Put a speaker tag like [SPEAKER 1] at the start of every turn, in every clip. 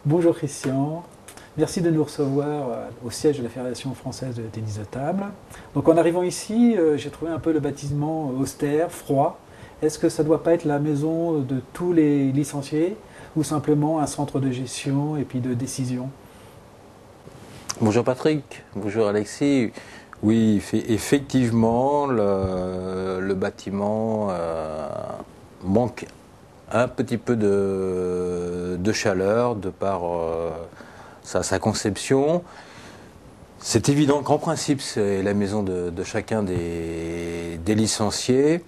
[SPEAKER 1] Bonjour Christian, merci de nous recevoir au siège de la Fédération française de tennis de table. Donc en arrivant ici, j'ai trouvé un peu le bâtiment austère, froid. Est-ce que ça ne doit pas être la maison de tous les licenciés ou simplement un centre de gestion et puis de décision?
[SPEAKER 2] Bonjour Patrick, bonjour Alexis. Oui, effectivement, le bâtiment manque un petit peu de chaleur de par sa conception. C'est évident qu'en principe, c'est la maison de chacun des licenciés.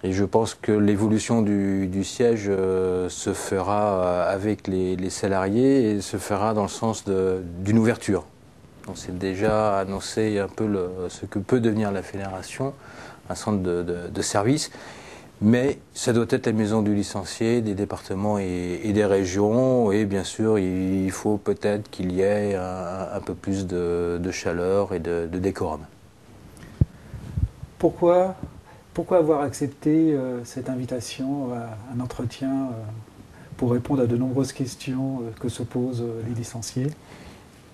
[SPEAKER 2] Et je pense que l'évolution du siège se fera avec les salariés et se fera dans le sens d'une ouverture. On s'est déjà annoncé un peu ce que peut devenir la fédération, un centre de service, mais ça doit être la maison du licencié, des départements et des régions, et bien sûr il faut peut-être qu'il y ait un peu plus de chaleur et de décorum.
[SPEAKER 1] Pourquoi avoir accepté cette invitation à un entretien pour répondre à de nombreuses questions que se posent les licenciés?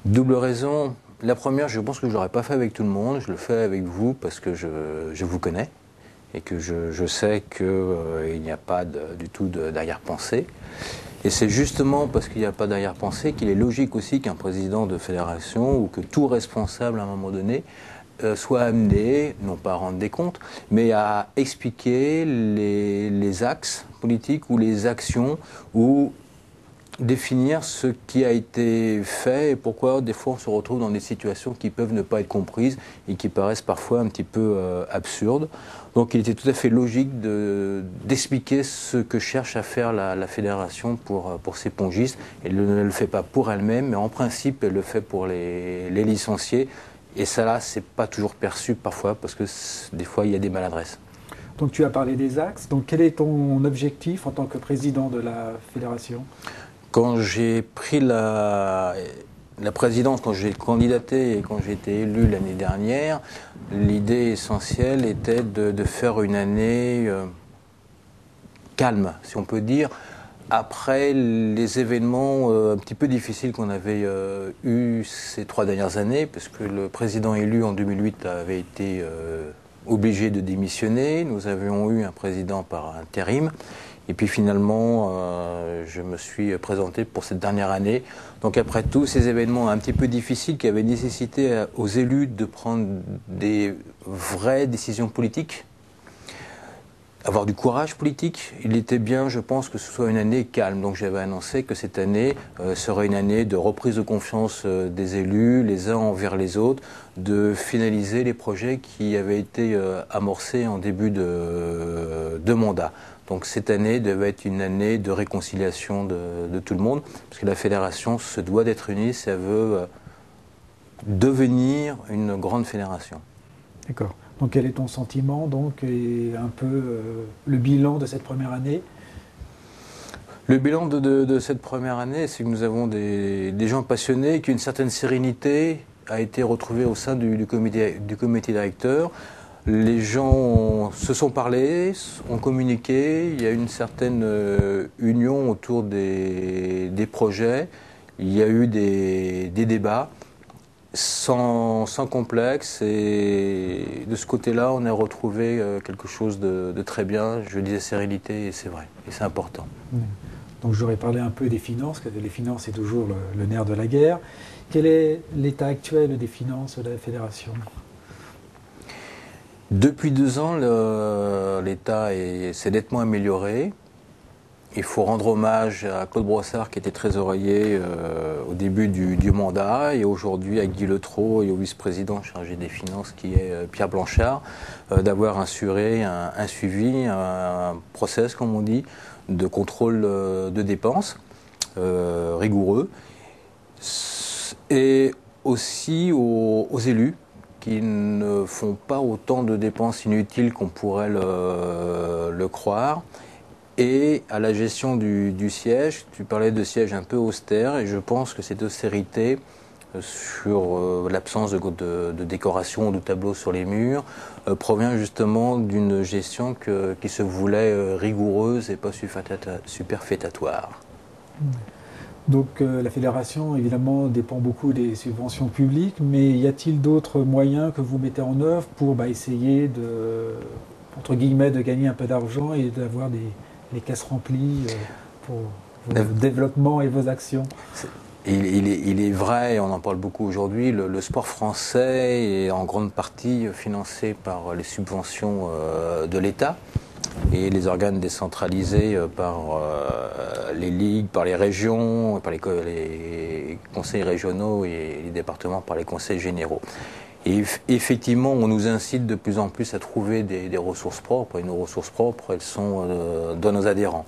[SPEAKER 2] Double raison. La première, je pense que je ne l'aurais pas fait avec tout le monde, je le fais avec vous parce que je vous connais et que je sais qu'il n'y a pas du tout d'arrière-pensée. Et c'est justement parce qu'il n'y a pas d'arrière-pensée qu'il est logique aussi qu'un président de fédération ou que tout responsable à un moment donné soit amené, non pas à rendre des comptes, mais à expliquer les axes politiques ou les actions ou définir ce qui a été fait et pourquoi des fois on se retrouve dans des situations qui peuvent ne pas être comprises et qui paraissent parfois un petit peu absurdes. Donc il était tout à fait logique d'expliquer ce que cherche à faire la fédération pour ses pongistes. Elle ne le fait pas pour elle-même, mais en principe elle le fait pour les licenciés. Et ça là, c'est pas toujours perçu parfois parce que des fois il y a des maladresses.
[SPEAKER 1] Donc tu as parlé des axes, donc quel est ton objectif en tant que président de la fédération?
[SPEAKER 2] Quand j'ai pris la présidence, quand j'ai candidaté et quand j'ai été élu l'année dernière, l'idée essentielle était de faire une année calme, si on peut dire, après les événements un petit peu difficiles qu'on avait eus ces 3 dernières années, parce que le président élu en 2008 avait été obligé de démissionner, nous avions eu un président par intérim. Et puis finalement, je me suis présenté pour cette dernière année. Donc après tous ces événements un petit peu difficiles qui avaient nécessité aux élus de prendre des vraies décisions politiques, avoir du courage politique, il était bien, je pense, que ce soit une année calme. Donc j'avais annoncé que cette année serait une année de reprise de confiance des élus, les uns envers les autres, de finaliser les projets qui avaient été amorcés en début de mandat. Donc cette année devait être une année de réconciliation de tout le monde, parce que la fédération se doit d'être unie si elle veut devenir une grande fédération.
[SPEAKER 1] D'accord. Donc quel est ton sentiment donc, et un peu le bilan de cette première année?
[SPEAKER 2] Le bilan de cette première année, c'est que nous avons des gens passionnés, qu'une certaine sérénité a été retrouvée au sein du comité directeur. Les gens se sont parlés, ont communiqué, il y a une certaine union autour des projets, il y a eu des débats sans complexe et de ce côté-là, on a retrouvé quelque chose de très bien. Je disais sérénité et c'est vrai, et c'est important.
[SPEAKER 1] Donc j'aurais parlé un peu des finances, parce que les finances c'est toujours le nerf de la guerre. Quel est l'état actuel des finances de la fédération?
[SPEAKER 2] Depuis 2 ans, l'État s'est nettement amélioré. Il faut rendre hommage à Claude Brossard qui était trésorier au début du mandat et aujourd'hui à Guy Letreau et au vice-président chargé des finances qui est Pierre Blanchard, d'avoir assuré un suivi, un process comme on dit, de contrôle de dépenses rigoureux et aussi aux élus qui ne font pas autant de dépenses inutiles qu'on pourrait le croire. Et à la gestion du siège, tu parlais de siège un peu austère, et je pense que cette austérité sur l'absence de décoration ou de tableaux sur les murs provient justement d'une gestion qui se voulait rigoureuse et pas superfétatoire.
[SPEAKER 1] Donc la fédération, évidemment, dépend beaucoup des subventions publiques, mais y a-t-il d'autres moyens que vous mettez en œuvre pour essayer de, entre guillemets, de gagner un peu d'argent et d'avoir les caisses remplies pour vos développements et vos actions?
[SPEAKER 2] Il est vrai, et on en parle beaucoup aujourd'hui, le sport français est en grande partie financé par les subventions de l'État et les organes décentralisés par les ligues, par les régions, par les conseils régionaux et les départements par les conseils généraux. Et effectivement, on nous incite de plus en plus à trouver des ressources propres, et nos ressources propres, elles sont dans nos adhérents.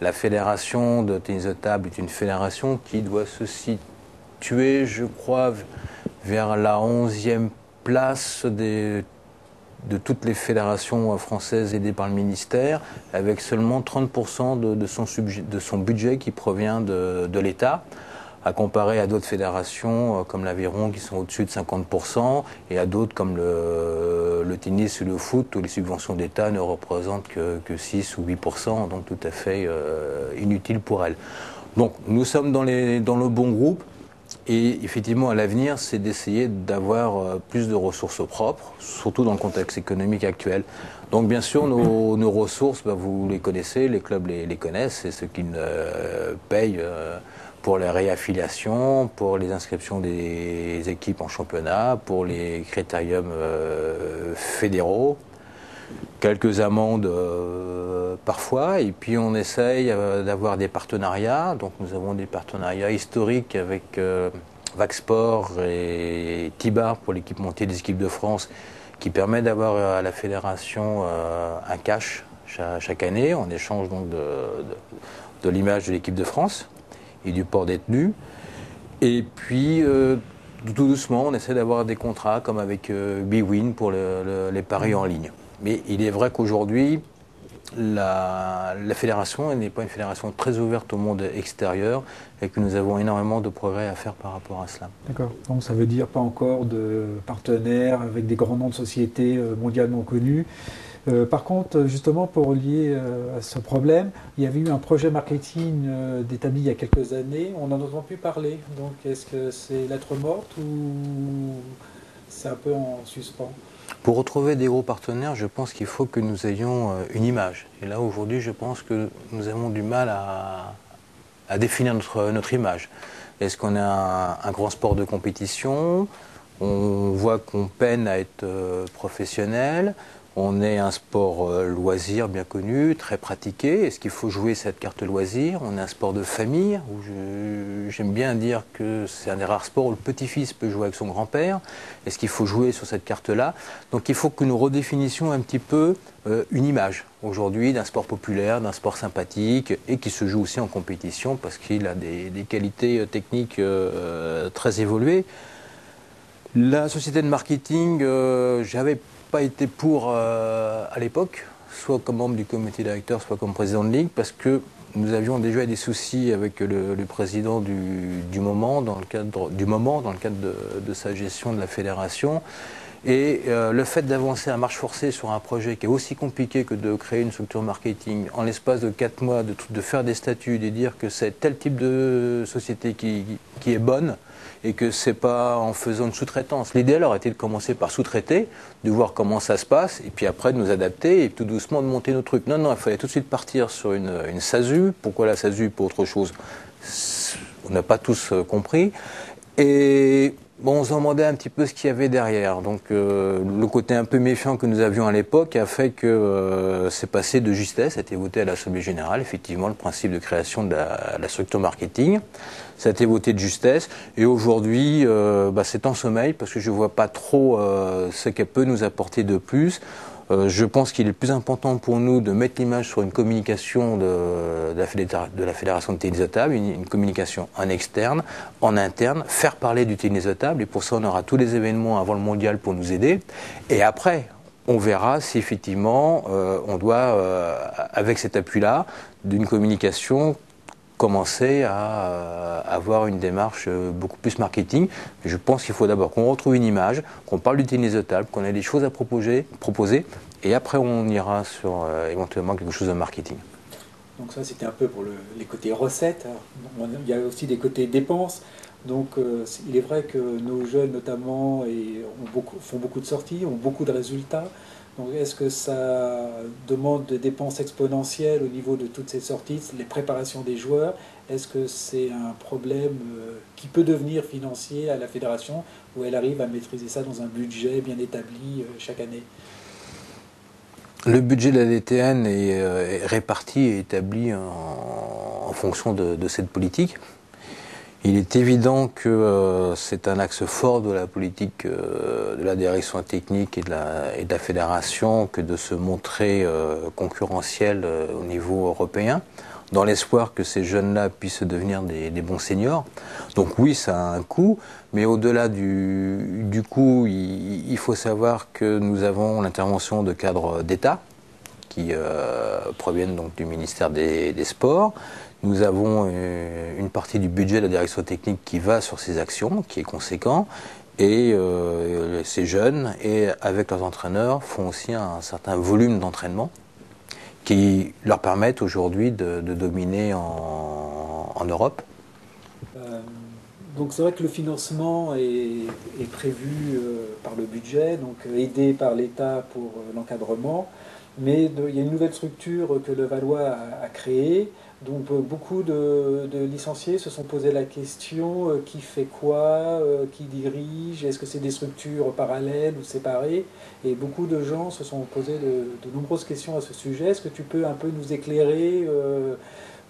[SPEAKER 2] La fédération de tennis de table est une fédération qui doit se situer, je crois, vers la 11e place de toutes les fédérations françaises aidées par le ministère, avec seulement 30% de son budget qui provient de l'État, à comparer à d'autres fédérations comme l'Aviron qui sont au-dessus de 50%, et à d'autres comme le tennis ou le foot où les subventions d'État ne représentent que 6 ou 8%, donc tout à fait inutile pour elles. Donc nous sommes dans le bon groupe, et effectivement à l'avenir c'est d'essayer d'avoir plus de ressources propres, surtout dans le contexte économique actuel. Donc bien sûr nos ressources, vous les connaissez, les clubs les connaissent, c'est ceux qui payent pour les réaffiliations, pour les inscriptions des équipes en championnat, pour les critériums fédéraux, quelques amendes parfois, et puis on essaye d'avoir des partenariats. Donc nous avons des partenariats historiques avec Vaxport et Tibar pour l'équipementier des équipes de France, qui permet d'avoir à la fédération un cash chaque année en échange donc de l'image de l'équipe de France et du port des tenues. Et puis, tout doucement, on essaie d'avoir des contrats comme avec bwin pour les paris en ligne. Mais il est vrai qu'aujourd'hui, la fédération n'est pas une fédération très ouverte au monde extérieur et que nous avons énormément de progrès à faire par rapport à cela.
[SPEAKER 1] D'accord. Donc ça veut dire pas encore de partenaires avec des grands noms de sociétés mondialement connus. Par contre, justement, pour lier à ce problème, il y avait eu un projet marketing d'établi il y a quelques années. On en a entendu parler. Donc, est-ce que c'est lettre morte ou c'est un peu en suspens?
[SPEAKER 2] Pour retrouver des gros partenaires, je pense qu'il faut que nous ayons une image. Et là, aujourd'hui, je pense que nous avons du mal à définir notre image. Est-ce qu'on a un grand sport de compétition? On voit qu'on peine à être professionnel. On est un sport loisir bien connu, très pratiqué. Est-ce qu'il faut jouer cette carte loisir? On est un sport de famille, où j'aime bien dire que c'est un des rares sports où le petit-fils peut jouer avec son grand-père. Est-ce qu'il faut jouer sur cette carte-là? Donc il faut que nous redéfinissions un petit peu une image aujourd'hui d'un sport populaire, d'un sport sympathique et qui se joue aussi en compétition parce qu'il a des qualités techniques très évoluées. La société de marketing, j'avais pas été pour à l'époque, soit comme membre du comité directeur, soit comme président de ligue, parce que nous avions déjà des soucis avec le président du moment dans le cadre de sa gestion de la fédération. Et le fait d'avancer à marche forcée sur un projet qui est aussi compliqué que de créer une structure marketing, en l'espace de 4 mois, de faire des statuts, de dire que c'est tel type de société qui est bonne, et que c'est pas en faisant une sous-traitance. L'idéal aurait été de commencer par sous-traiter, de voir comment ça se passe, et puis après de nous adapter, et tout doucement de monter nos trucs. Non, il fallait tout de suite partir sur une SASU. Pourquoi la SASU pour autre chose? On n'a pas tous compris. Et bon, on se demandait un petit peu ce qu'il y avait derrière. Donc le côté un peu méfiant que nous avions à l'époque a fait que c'est passé de justesse, ça a été voté à l'Assemblée Générale, effectivement, le principe de création de la structure marketing. Ça a été voté de justesse. Et aujourd'hui, c'est en sommeil parce que je ne vois pas trop ce qu'elle peut nous apporter de plus. Je pense qu'il est plus important pour nous de mettre l'image sur une communication de la Fédération de tennis de table, une communication en externe, en interne, faire parler du tennis de table. Et pour ça, on aura tous les événements avant le mondial pour nous aider. Et après, on verra si effectivement on doit, avec cet appui-là, d'une communication, commencer à avoir une démarche beaucoup plus marketing. Je pense qu'il faut d'abord qu'on retrouve une image, qu'on parle du tennis de table, qu'on ait des choses à proposer et après on ira sur éventuellement quelque chose de marketing.
[SPEAKER 1] Donc ça, c'était un peu pour les côtés recettes. Il y a aussi des côtés dépenses. Donc il est vrai que nos jeunes, notamment, font beaucoup de sorties, ont beaucoup de résultats. Donc est-ce que ça demande des dépenses exponentielles au niveau de toutes ces sorties, les préparations des joueurs? Est-ce que c'est un problème qui peut devenir financier à la fédération, où elle arrive à maîtriser ça dans un budget bien établi chaque année?
[SPEAKER 2] Le budget de la DTN est réparti et établi en fonction de cette politique. Il est évident que c'est un axe fort de la politique de la direction technique et de la fédération que de se montrer concurrentiel au niveau européen, dans l'espoir que ces jeunes-là puissent devenir des bons seniors. Donc oui, ça a un coût, mais au-delà du coût, il faut savoir que nous avons l'intervention de cadres d'État qui proviennent donc du ministère des Sports. Nous avons une partie du budget de la direction technique qui va sur ces actions, qui est conséquent, et ces jeunes, et avec leurs entraîneurs, font aussi un certain volume d'entraînement qui leur permettent aujourd'hui de dominer en Europe.
[SPEAKER 1] Donc c'est vrai que le financement est prévu par le budget, donc aidé par l'État pour l'encadrement, mais il y a une nouvelle structure que le Valois a créée. Donc beaucoup de licenciés se sont posé la question qui fait quoi, qui dirige, est-ce que c'est des structures parallèles ou séparées? Et beaucoup de gens se sont posé de nombreuses questions à ce sujet. Est-ce que tu peux un peu nous éclairer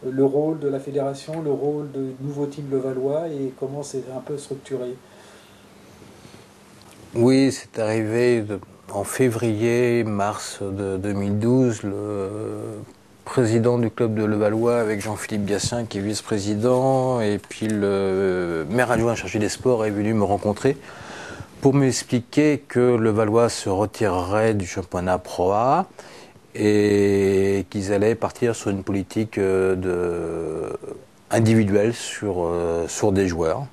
[SPEAKER 1] le rôle de la fédération, le rôle du nouveau team Levallois et comment c'est un peu structuré?
[SPEAKER 2] Oui, c'est arrivé en février-mars de 2012. Le président du club de Levallois avec Jean-Philippe Gatien qui est vice-président et puis le maire adjoint chargé des sports est venu me rencontrer pour m'expliquer que Levallois se retirerait du championnat Pro A et qu'ils allaient partir sur une politique individuelle sur des joueurs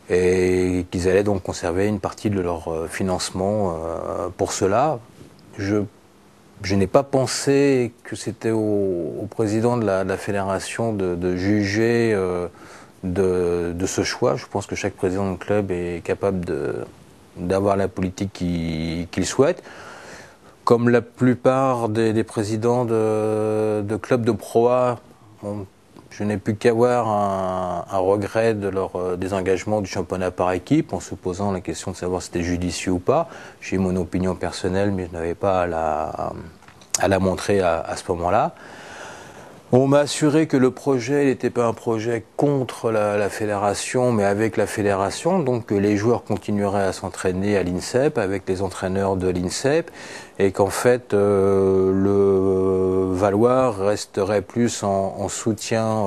[SPEAKER 2] et qu'ils allaient donc conserver une partie de leur financement pour cela. Je n'ai pas pensé que c'était au président de la fédération de juger de ce choix. Je pense que chaque président de club est capable d'avoir la politique qu'il souhaite. Comme la plupart des présidents de clubs de Pro A, je n'ai pu qu'avoir un regret de leur désengagement du championnat par équipe, en se posant la question de savoir si c'était judicieux ou pas. J'ai mon opinion personnelle, mais je n'avais pas à la montrer à ce moment-là. On m'a assuré que le projet n'était pas un projet contre la fédération, mais avec la fédération, donc que les joueurs continueraient à s'entraîner à l'INSEP, avec les entraîneurs de l'INSEP, et qu'en fait le Valois resterait plus en soutien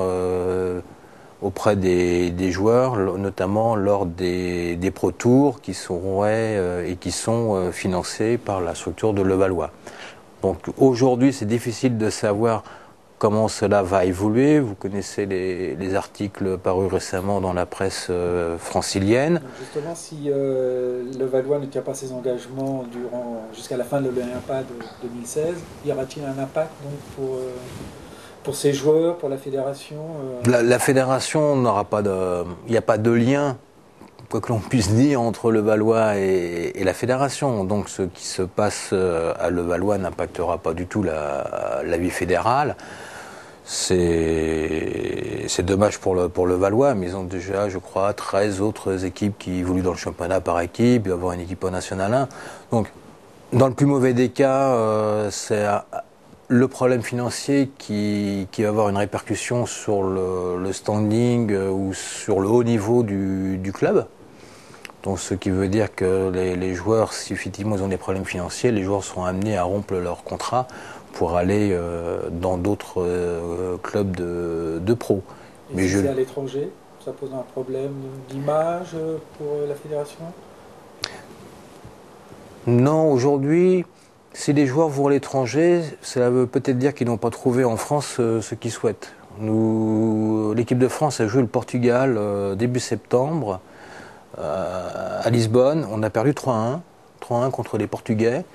[SPEAKER 2] auprès des joueurs, notamment lors des Pro Tours qui seraient et qui sont financés par la structure de Levallois. Donc aujourd'hui, c'est difficile de savoir comment cela va évoluer. Vous connaissez les articles parus récemment dans la presse francilienne.
[SPEAKER 1] Donc justement, si Levallois ne tient pas ses engagements jusqu'à la fin de l'Olympiade 2016, y aura-t-il un impact donc, pour ces joueurs, pour la fédération
[SPEAKER 2] La fédération n'aura pas il n'y a pas de lien, quoi que l'on puisse dire, entre Levallois et la fédération. Donc ce qui se passe à Levallois n'impactera pas du tout la vie fédérale. C'est dommage pour Levallois, mais ils ont déjà, je crois, 13 autres équipes qui évoluent dans le championnat par équipe, il va y avoir une équipe au National 1. Donc, dans le plus mauvais des cas, c'est le problème financier qui va avoir une répercussion sur le standing ou sur le haut niveau du club. Donc, ce qui veut dire que les joueurs, si effectivement ils ont des problèmes financiers, les joueurs seront amenés à rompre leur contrat pour aller dans d'autres clubs de pro.
[SPEAKER 1] Et si c'est à l'étranger, ça pose un problème d'image pour la fédération?
[SPEAKER 2] Non, aujourd'hui, si les joueurs vont à l'étranger, cela veut peut-être dire qu'ils n'ont pas trouvé en France ce qu'ils souhaitent. L'équipe de France a joué le Portugal début septembre à Lisbonne. On a perdu 3-1 contre les Portugais.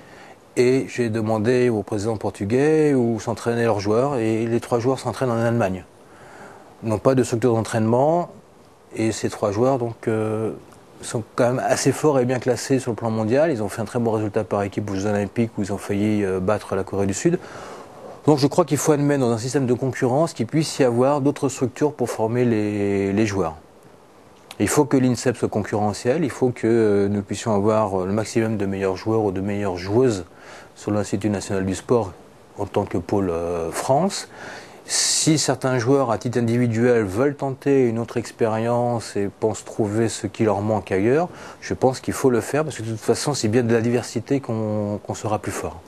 [SPEAKER 2] Et j'ai demandé au président portugais où s'entraînaient leurs joueurs, et les 3 joueurs s'entraînent en Allemagne. Ils n'ont pas de structure d'entraînement, et ces 3 joueurs donc, sont quand même assez forts et bien classés sur le plan mondial. Ils ont fait un très bon résultat par équipe aux Jeux Olympiques où ils ont failli battre la Corée du Sud. Donc je crois qu'il faut admettre dans un système de concurrence qu'il puisse y avoir d'autres structures pour former les joueurs. Il faut que l'INSEP soit concurrentiel, il faut que nous puissions avoir le maximum de meilleurs joueurs ou de meilleures joueuses sur l'Institut national du sport en tant que pôle France. Si certains joueurs à titre individuel veulent tenter une autre expérience et pensent trouver ce qui leur manque ailleurs, je pense qu'il faut le faire parce que de toute façon c'est bien de la diversité qu'on sera plus fort.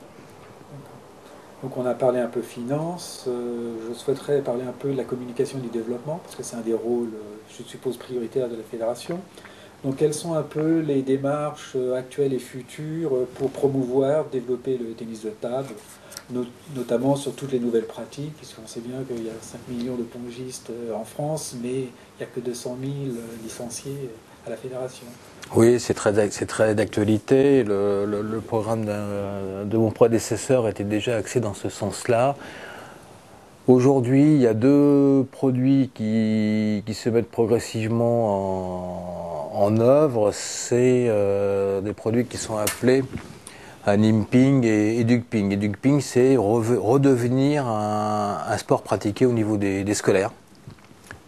[SPEAKER 1] Donc on a parlé un peu finance, je souhaiterais parler un peu de la communication et du développement, parce que c'est un des rôles, je suppose, prioritaires de la fédération. Donc quelles sont un peu les démarches actuelles et futures pour promouvoir, développer le tennis de table, notamment sur toutes les nouvelles pratiques, puisqu'on sait bien qu'il y a 5 millions de pongistes en France, mais il n'y a que 200 000 licenciés à la fédération.
[SPEAKER 2] Oui, c'est très d'actualité. Le programme de mon prédécesseur était déjà axé dans ce sens-là. Aujourd'hui, il y a 2 produits qui se mettent progressivement en œuvre. C'est des produits qui sont appelés Nimping et Edugping. Edugping, c'est redevenir un sport pratiqué au niveau des scolaires.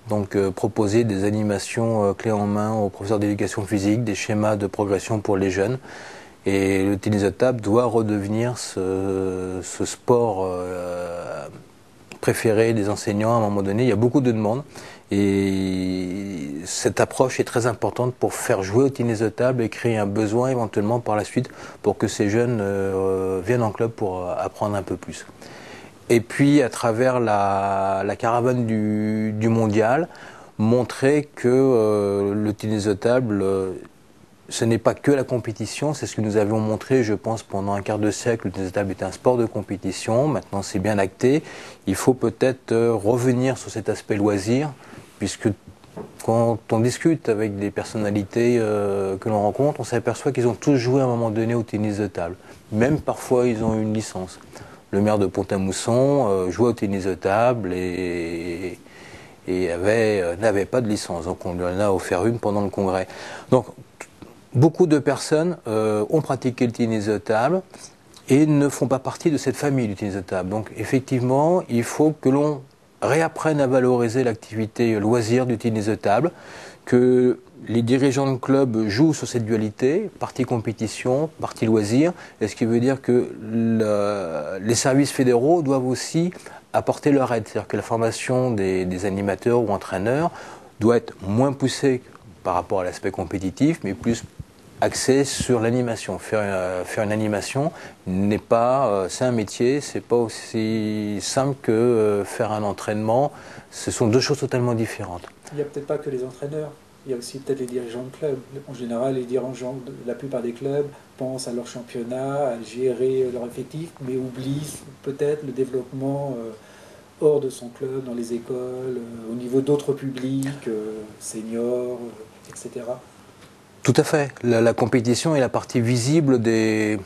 [SPEAKER 2] Donc proposer des animations clés en main aux professeurs d'éducation physique, des schémas de progression pour les jeunes. Et le tennis de table doit redevenir ce sport préféré des enseignants à un moment donné. Il y a beaucoup de demandes et cette approche est très importante pour faire jouer au tennis de table et créer un besoin éventuellement par la suite pour que ces jeunes viennent en club pour apprendre un peu plus. Et puis, à travers la caravane du mondial, montrer que le tennis de table, ce n'est pas que la compétition. C'est ce que nous avions montré, je pense, pendant un quart de siècle. Le tennis de table était un sport de compétition. Maintenant, c'est bien acté. Il faut peut-être revenir sur cet aspect loisir, puisque quand on discute avec des personnalités que l'on rencontre, on s'aperçoit qu'ils ont tous joué à un moment donné au tennis de table. Même parfois, ils ont eu une licence. Le maire de Pont-à-Mousson jouait au tennis de table et n'avait pas de licence. Donc on lui en a offert une pendant le congrès. Donc beaucoup de personnes ont pratiqué le tennis de table et ne font pas partie de cette famille du tennis de table. Donc effectivement, il faut que l'on réapprenne à valoriser l'activité loisir du tennis de table, que les dirigeants de club jouent sur cette dualité, partie compétition, partie loisir, et ce qui veut dire que les services fédéraux doivent aussi apporter leur aide. C'est-à-dire que la formation des animateurs ou entraîneurs doit être moins poussée par rapport à l'aspect compétitif, mais plus axée sur l'animation. Faire une animation n'est pas, c'est un métier, c'est pas aussi simple que faire un entraînement. Ce sont 2 choses totalement différentes.
[SPEAKER 1] Il n'y a peut-être pas que les entraîneurs. Il y a aussi peut-être les dirigeants de clubs. En général, les dirigeants de la plupart des clubs pensent à leur championnat, à gérer leur effectif, mais oublient peut-être le développement hors de son club, dans les écoles, au niveau d'autres publics, seniors, etc.
[SPEAKER 2] Tout à fait. La compétition est la partie visible des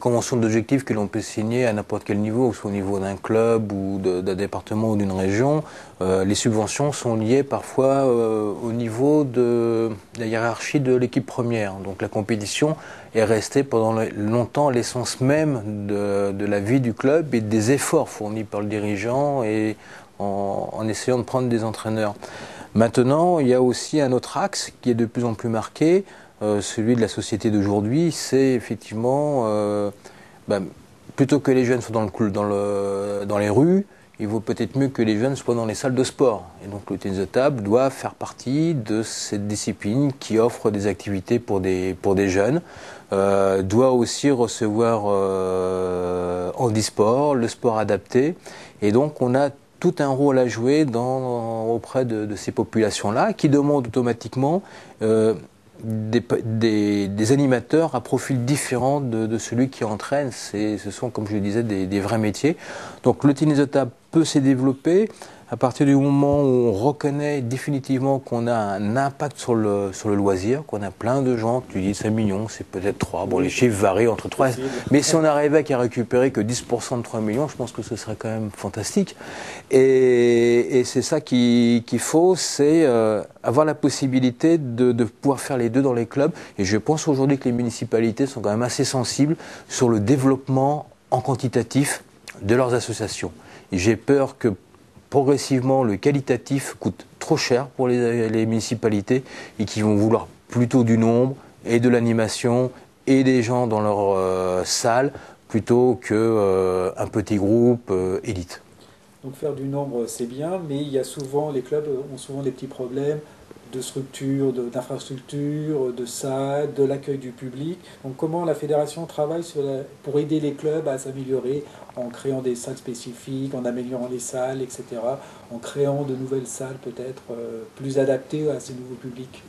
[SPEAKER 2] conventions d'objectifs que l'on peut signer à n'importe quel niveau, que ce soit au niveau d'un club ou d'un département ou d'une région. Les subventions sont liées parfois au niveau de la hiérarchie de l'équipe première. Donc la compétition est restée pendant longtemps l'essence même de la vie du club et des efforts fournis par le dirigeant et en essayant de prendre des entraîneurs. Maintenant, il y a aussi un autre axe qui est de plus en plus marqué, celui de la société d'aujourd'hui, c'est effectivement, plutôt que les jeunes soient dans les rues, il vaut peut-être mieux que les jeunes soient dans les salles de sport. Et donc le tennis de table doit faire partie de cette discipline qui offre des activités pour des jeunes, doit aussi recevoir handisport, le sport adapté, et donc on a tout un rôle à jouer auprès de ces populations-là qui demandent automatiquement des animateurs à profil différent de celui qui entraîne. Ce sont, comme je le disais, des vrais métiers. Donc le tennis de table peut se développer À partir du moment où on reconnaît définitivement qu'on a un impact sur le loisir, qu'on a plein de gens, tu dis 5 millions, c'est peut-être 3, bon, les chiffres varient entre 3, mais si on arrivait qu'à récupérer que 10% de 3 millions, je pense que ce serait quand même fantastique. Et c'est ça qu'il faut, c'est avoir la possibilité de pouvoir faire les deux dans les clubs. Et je pense aujourd'hui que les municipalités sont quand même assez sensibles sur le développement en quantitatif de leurs associations. Et j'ai peur que progressivement, le qualitatif coûte trop cher pour les municipalités et qui vont vouloir plutôt du nombre et de l'animation et des gens dans leur salle plutôt qu'un petit groupe élite.
[SPEAKER 1] Donc faire du nombre, c'est bien, mais il y a souvent, les clubs ont souvent des petits problèmes de structure, d'infrastructure, de salles, de l'accueil du public. Donc comment la fédération travaille pour aider les clubs à s'améliorer en créant des salles spécifiques, en améliorant les salles, etc., en créant de nouvelles salles peut-être plus adaptées à ces nouveaux publics?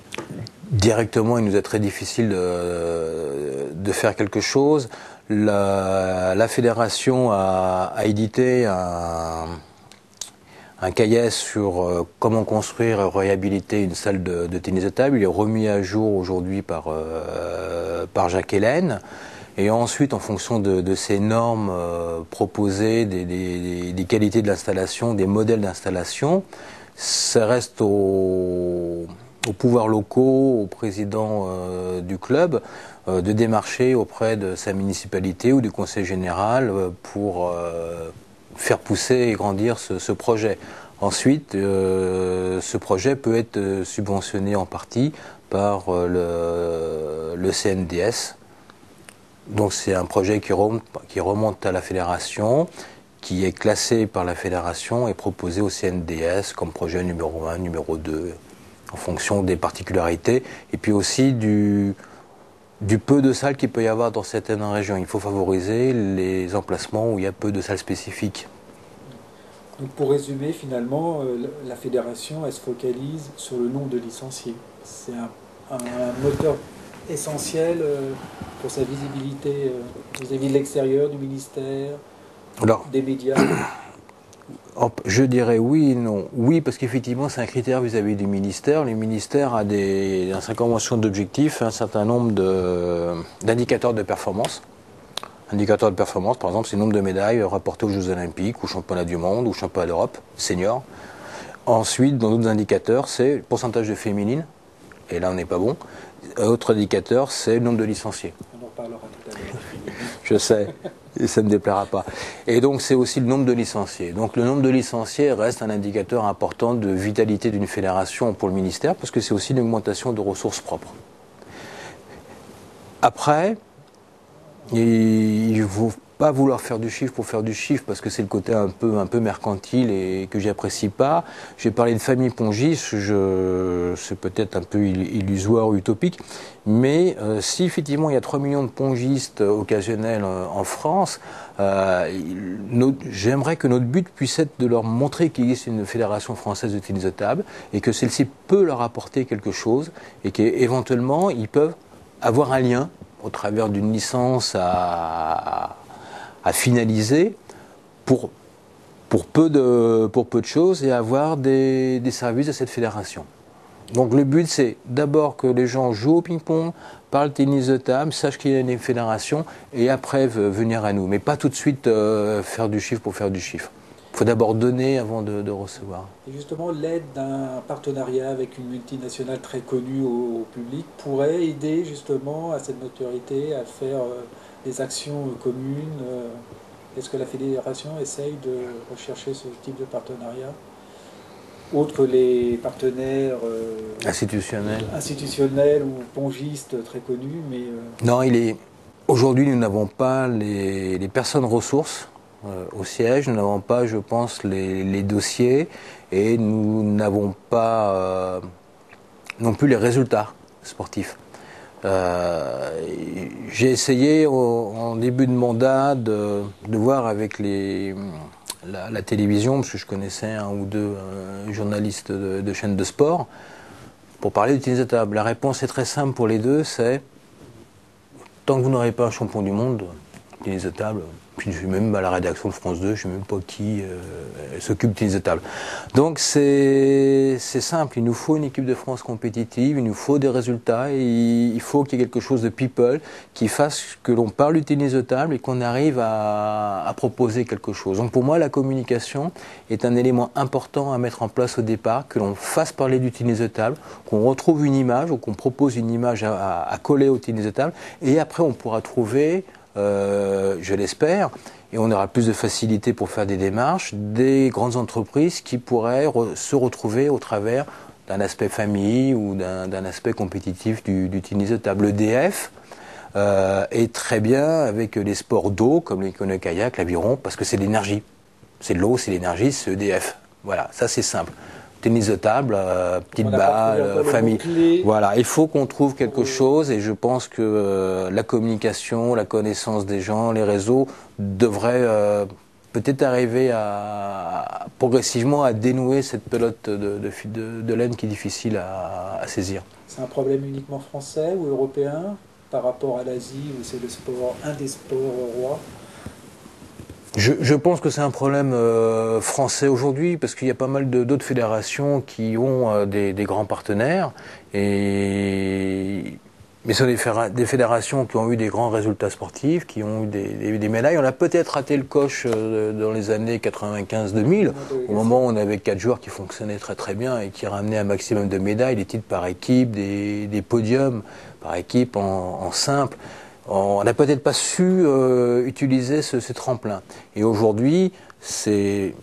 [SPEAKER 2] Directement, il nous est très difficile de faire quelque chose. La fédération a édité un cahier sur comment construire et réhabiliter une salle de tennis de table. Il est remis à jour aujourd'hui par Jacques Hélène. Et ensuite, en fonction de ces normes proposées, des qualités de l'installation, des modèles d'installation, ça reste aux pouvoirs locaux, au président du club, de démarcher auprès de sa municipalité ou du conseil général pour faire pousser et grandir ce projet. Ensuite, ce projet peut être subventionné en partie par le CNDS. Donc c'est un projet qui remonte à la fédération, qui est classé par la fédération et proposé au CNDS comme projet numéro 1, numéro 2, en fonction des particularités, et puis aussi du peu de salles qu'il peut y avoir dans certaines régions. Il faut favoriser les emplacements où il y a peu de salles spécifiques.
[SPEAKER 1] Donc pour résumer, finalement, la fédération, elle se focalise sur le nombre de licenciés. C'est un moteur essentiel pour sa visibilité vis-à-vis de l'extérieur, du ministère, des médias.
[SPEAKER 2] Je dirais oui et non. Oui, parce qu'effectivement, c'est un critère vis-à-vis du ministère. Le ministère a dans sa convention d'objectifs un certain nombre d'indicateurs de performance. Indicateur de performance, par exemple, c'est le nombre de médailles rapportées aux Jeux Olympiques, aux Championnats du Monde, aux Championnats d'Europe, senior. Ensuite, dans d'autres indicateurs, c'est le pourcentage de féminines. Et là, on n'est pas bon. Autre indicateur, c'est le nombre de licenciés.
[SPEAKER 1] On en reparlera tout à l'heure.
[SPEAKER 2] Je sais, et ça ne me déplaira pas. Et donc, c'est aussi le nombre de licenciés. Donc, le nombre de licenciés reste un indicateur important de vitalité d'une fédération pour le ministère, parce que c'est aussi une augmentation de ressources propres. Après, il ne faut pas vouloir faire du chiffre pour faire du chiffre, parce que c'est le côté un peu mercantile et que j'apprécie pas. J'ai parlé de famille pongiste, c'est peut-être un peu illusoire ou utopique, mais si effectivement il y a 3 millions de pongistes occasionnels en France, j'aimerais que notre but puisse être de leur montrer qu'il existe une fédération française de tennis de table et que celle-ci peut leur apporter quelque chose et qu'éventuellement ils peuvent avoir un lien au travers d'une licence à finaliser pour peu de choses et avoir des services de cette fédération. Donc le but, c'est d'abord que les gens jouent au ping-pong, parlent tennis de table, sachent qu'il y a une fédération et après venir à nous. Mais pas tout de suite faire du chiffre pour faire du chiffre. Il faut d'abord donner avant de recevoir.
[SPEAKER 1] Et justement, l'aide d'un partenariat avec une multinationale très connue au public pourrait aider justement à cette notoriété, à faire des actions communes. Est-ce que la fédération essaye de rechercher ce type de partenariat, autre que les partenaires institutionnels ou pongistes très connus, mais
[SPEAKER 2] Non, aujourd'hui, nous n'avons pas les personnes ressources au siège, nous n'avons pas, je pense, les dossiers et nous n'avons pas non plus les résultats sportifs. J'ai essayé en début de mandat de voir avec la télévision, parce que je connaissais un ou deux journalistes de chaînes de sport, pour parler du tennis de table. La réponse est très simple pour les deux, c'est tant que vous n'aurez pas un champion du monde, le utilisables. Puis je suis même à la rédaction de France 2, je ne sais même pas qui s'occupe d'utilisables. Donc c'est simple, il nous faut une équipe de France compétitive, il nous faut des résultats, et il faut qu'il y ait quelque chose de people qui fasse que l'on parle d'utilisable et qu'on arrive à proposer quelque chose. Donc pour moi, la communication est un élément important à mettre en place au départ, que l'on fasse parler d'utilisable, qu'on retrouve une image ou qu'on propose une image à coller au utilisable, et après on pourra trouver, je l'espère, et on aura plus de facilité pour faire des démarches, des grandes entreprises qui pourraient se retrouver au travers d'un aspect famille ou d'un aspect compétitif d'utilisable. L'EDF est très bien avec les sports d'eau comme les canoë-kayak, l'aviron, parce que c'est l'énergie. C'est de l'eau, c'est l'énergie, c'est EDF. Voilà, ça c'est simple. Tennis de table, petite balle, famille. Voilà, il faut qu'on trouve quelque chose, et je pense que la communication, la connaissance des gens, les réseaux devraient peut-être arriver progressivement à dénouer cette pelote de laine qui est difficile à saisir.
[SPEAKER 1] C'est un problème uniquement français ou européen par rapport à l'Asie, où c'est un des sports rois?
[SPEAKER 2] Je pense que c'est un problème français aujourd'hui, parce qu'il y a pas mal d'autres fédérations qui ont des grands partenaires, mais ce sont des fédérations qui ont eu des grands résultats sportifs, qui ont eu des médailles. On a peut-être raté le coche dans les années 95-2000, au moment où on avait 4 joueurs qui fonctionnaient très très bien et qui ramenaient un maximum de médailles, des titres par équipe, des podiums par équipe en simple. On n'a peut-être pas su utiliser ce tremplin. Et aujourd'hui, c'est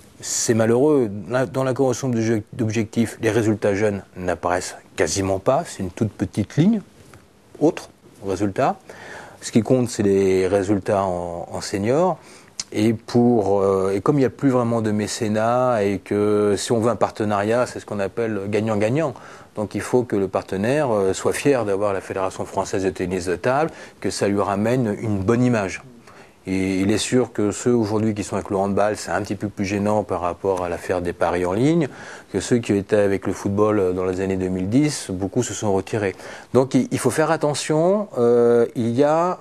[SPEAKER 2] malheureux. Dans la correction d'objectifs, les résultats jeunes n'apparaissent quasiment pas. C'est une toute petite ligne. Autre résultat. Ce qui compte, c'est les résultats en senior. Et comme il n'y a plus vraiment de mécénat, et que si on veut un partenariat, c'est ce qu'on appelle gagnant-gagnant. Donc il faut que le partenaire soit fier d'avoir la Fédération française de tennis de table, que ça lui ramène une bonne image. Et il est sûr que ceux aujourd'hui qui sont avec le handball, c'est un petit peu plus gênant par rapport à l'affaire des paris en ligne, que ceux qui étaient avec le football dans les années 2010, beaucoup se sont retirés. Donc il faut faire attention, il y a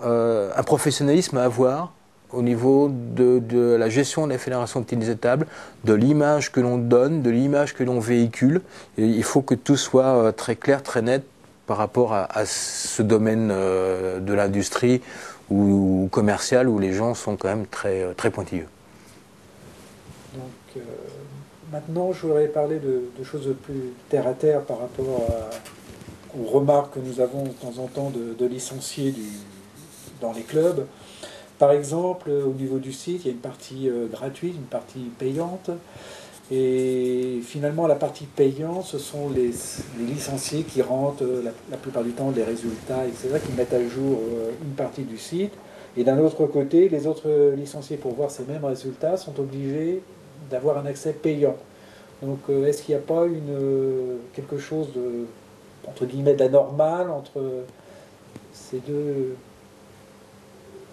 [SPEAKER 2] un professionnalisme à avoir au niveau de la gestion de la fédération de tennis de table, de l'image que l'on donne, de l'image que l'on véhicule. Et il faut que tout soit très clair, très net par rapport à ce domaine de l'industrie ou commercial, où les gens sont quand même très, très pointilleux.
[SPEAKER 1] Donc maintenant, je voudrais parler de choses plus terre à terre par rapport aux remarques que nous avons de temps en temps de licenciés dans les clubs. Par exemple, au niveau du site, il y a une partie gratuite, une partie payante. Et finalement, la partie payante, ce sont les licenciés qui rentrent la plupart du temps des résultats, etc., qui mettent à jour une partie du site. Et d'un autre côté, les autres licenciés, pour voir ces mêmes résultats, sont obligés d'avoir un accès payant. Donc, est-ce qu'il n'y a pas quelque chose de, entre guillemets, d'anormal entre ces deux...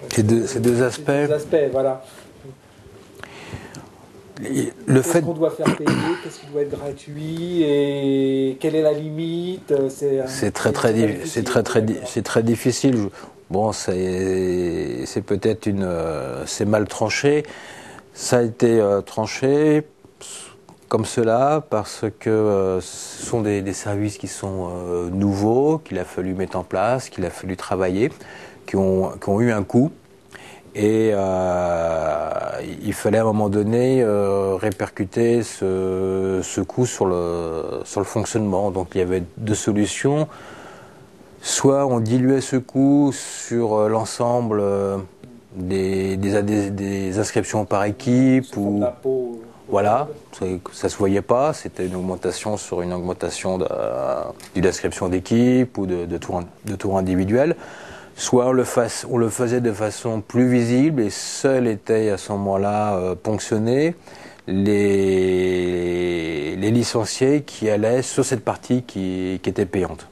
[SPEAKER 2] Ces deux aspects.
[SPEAKER 1] Ces deux aspects, voilà. Qu'est-ce qu'on doit faire payer, qu'est-ce qui doit être gratuit, et quelle est la limite?
[SPEAKER 2] C'est très difficile. Bon, c'est peut-être c'est mal tranché. Ça a été tranché comme cela parce que ce sont des services qui sont nouveaux, qu'il a fallu mettre en place, qu'il a fallu travailler, qui ont eu un coût, et il fallait à un moment donné répercuter ce coût sur le fonctionnement. Donc il y avait deux solutions. Soit on diluait ce coût sur l'ensemble des inscriptions par équipe, ou voilà, ça se voyait pas, c'était une augmentation sur une augmentation d'une inscription d'équipe ou de tour individuel. Soit on le faisait de façon plus visible, et seuls étaient à ce moment-là ponctionnés les licenciés qui allaient sur cette partie qui était payante.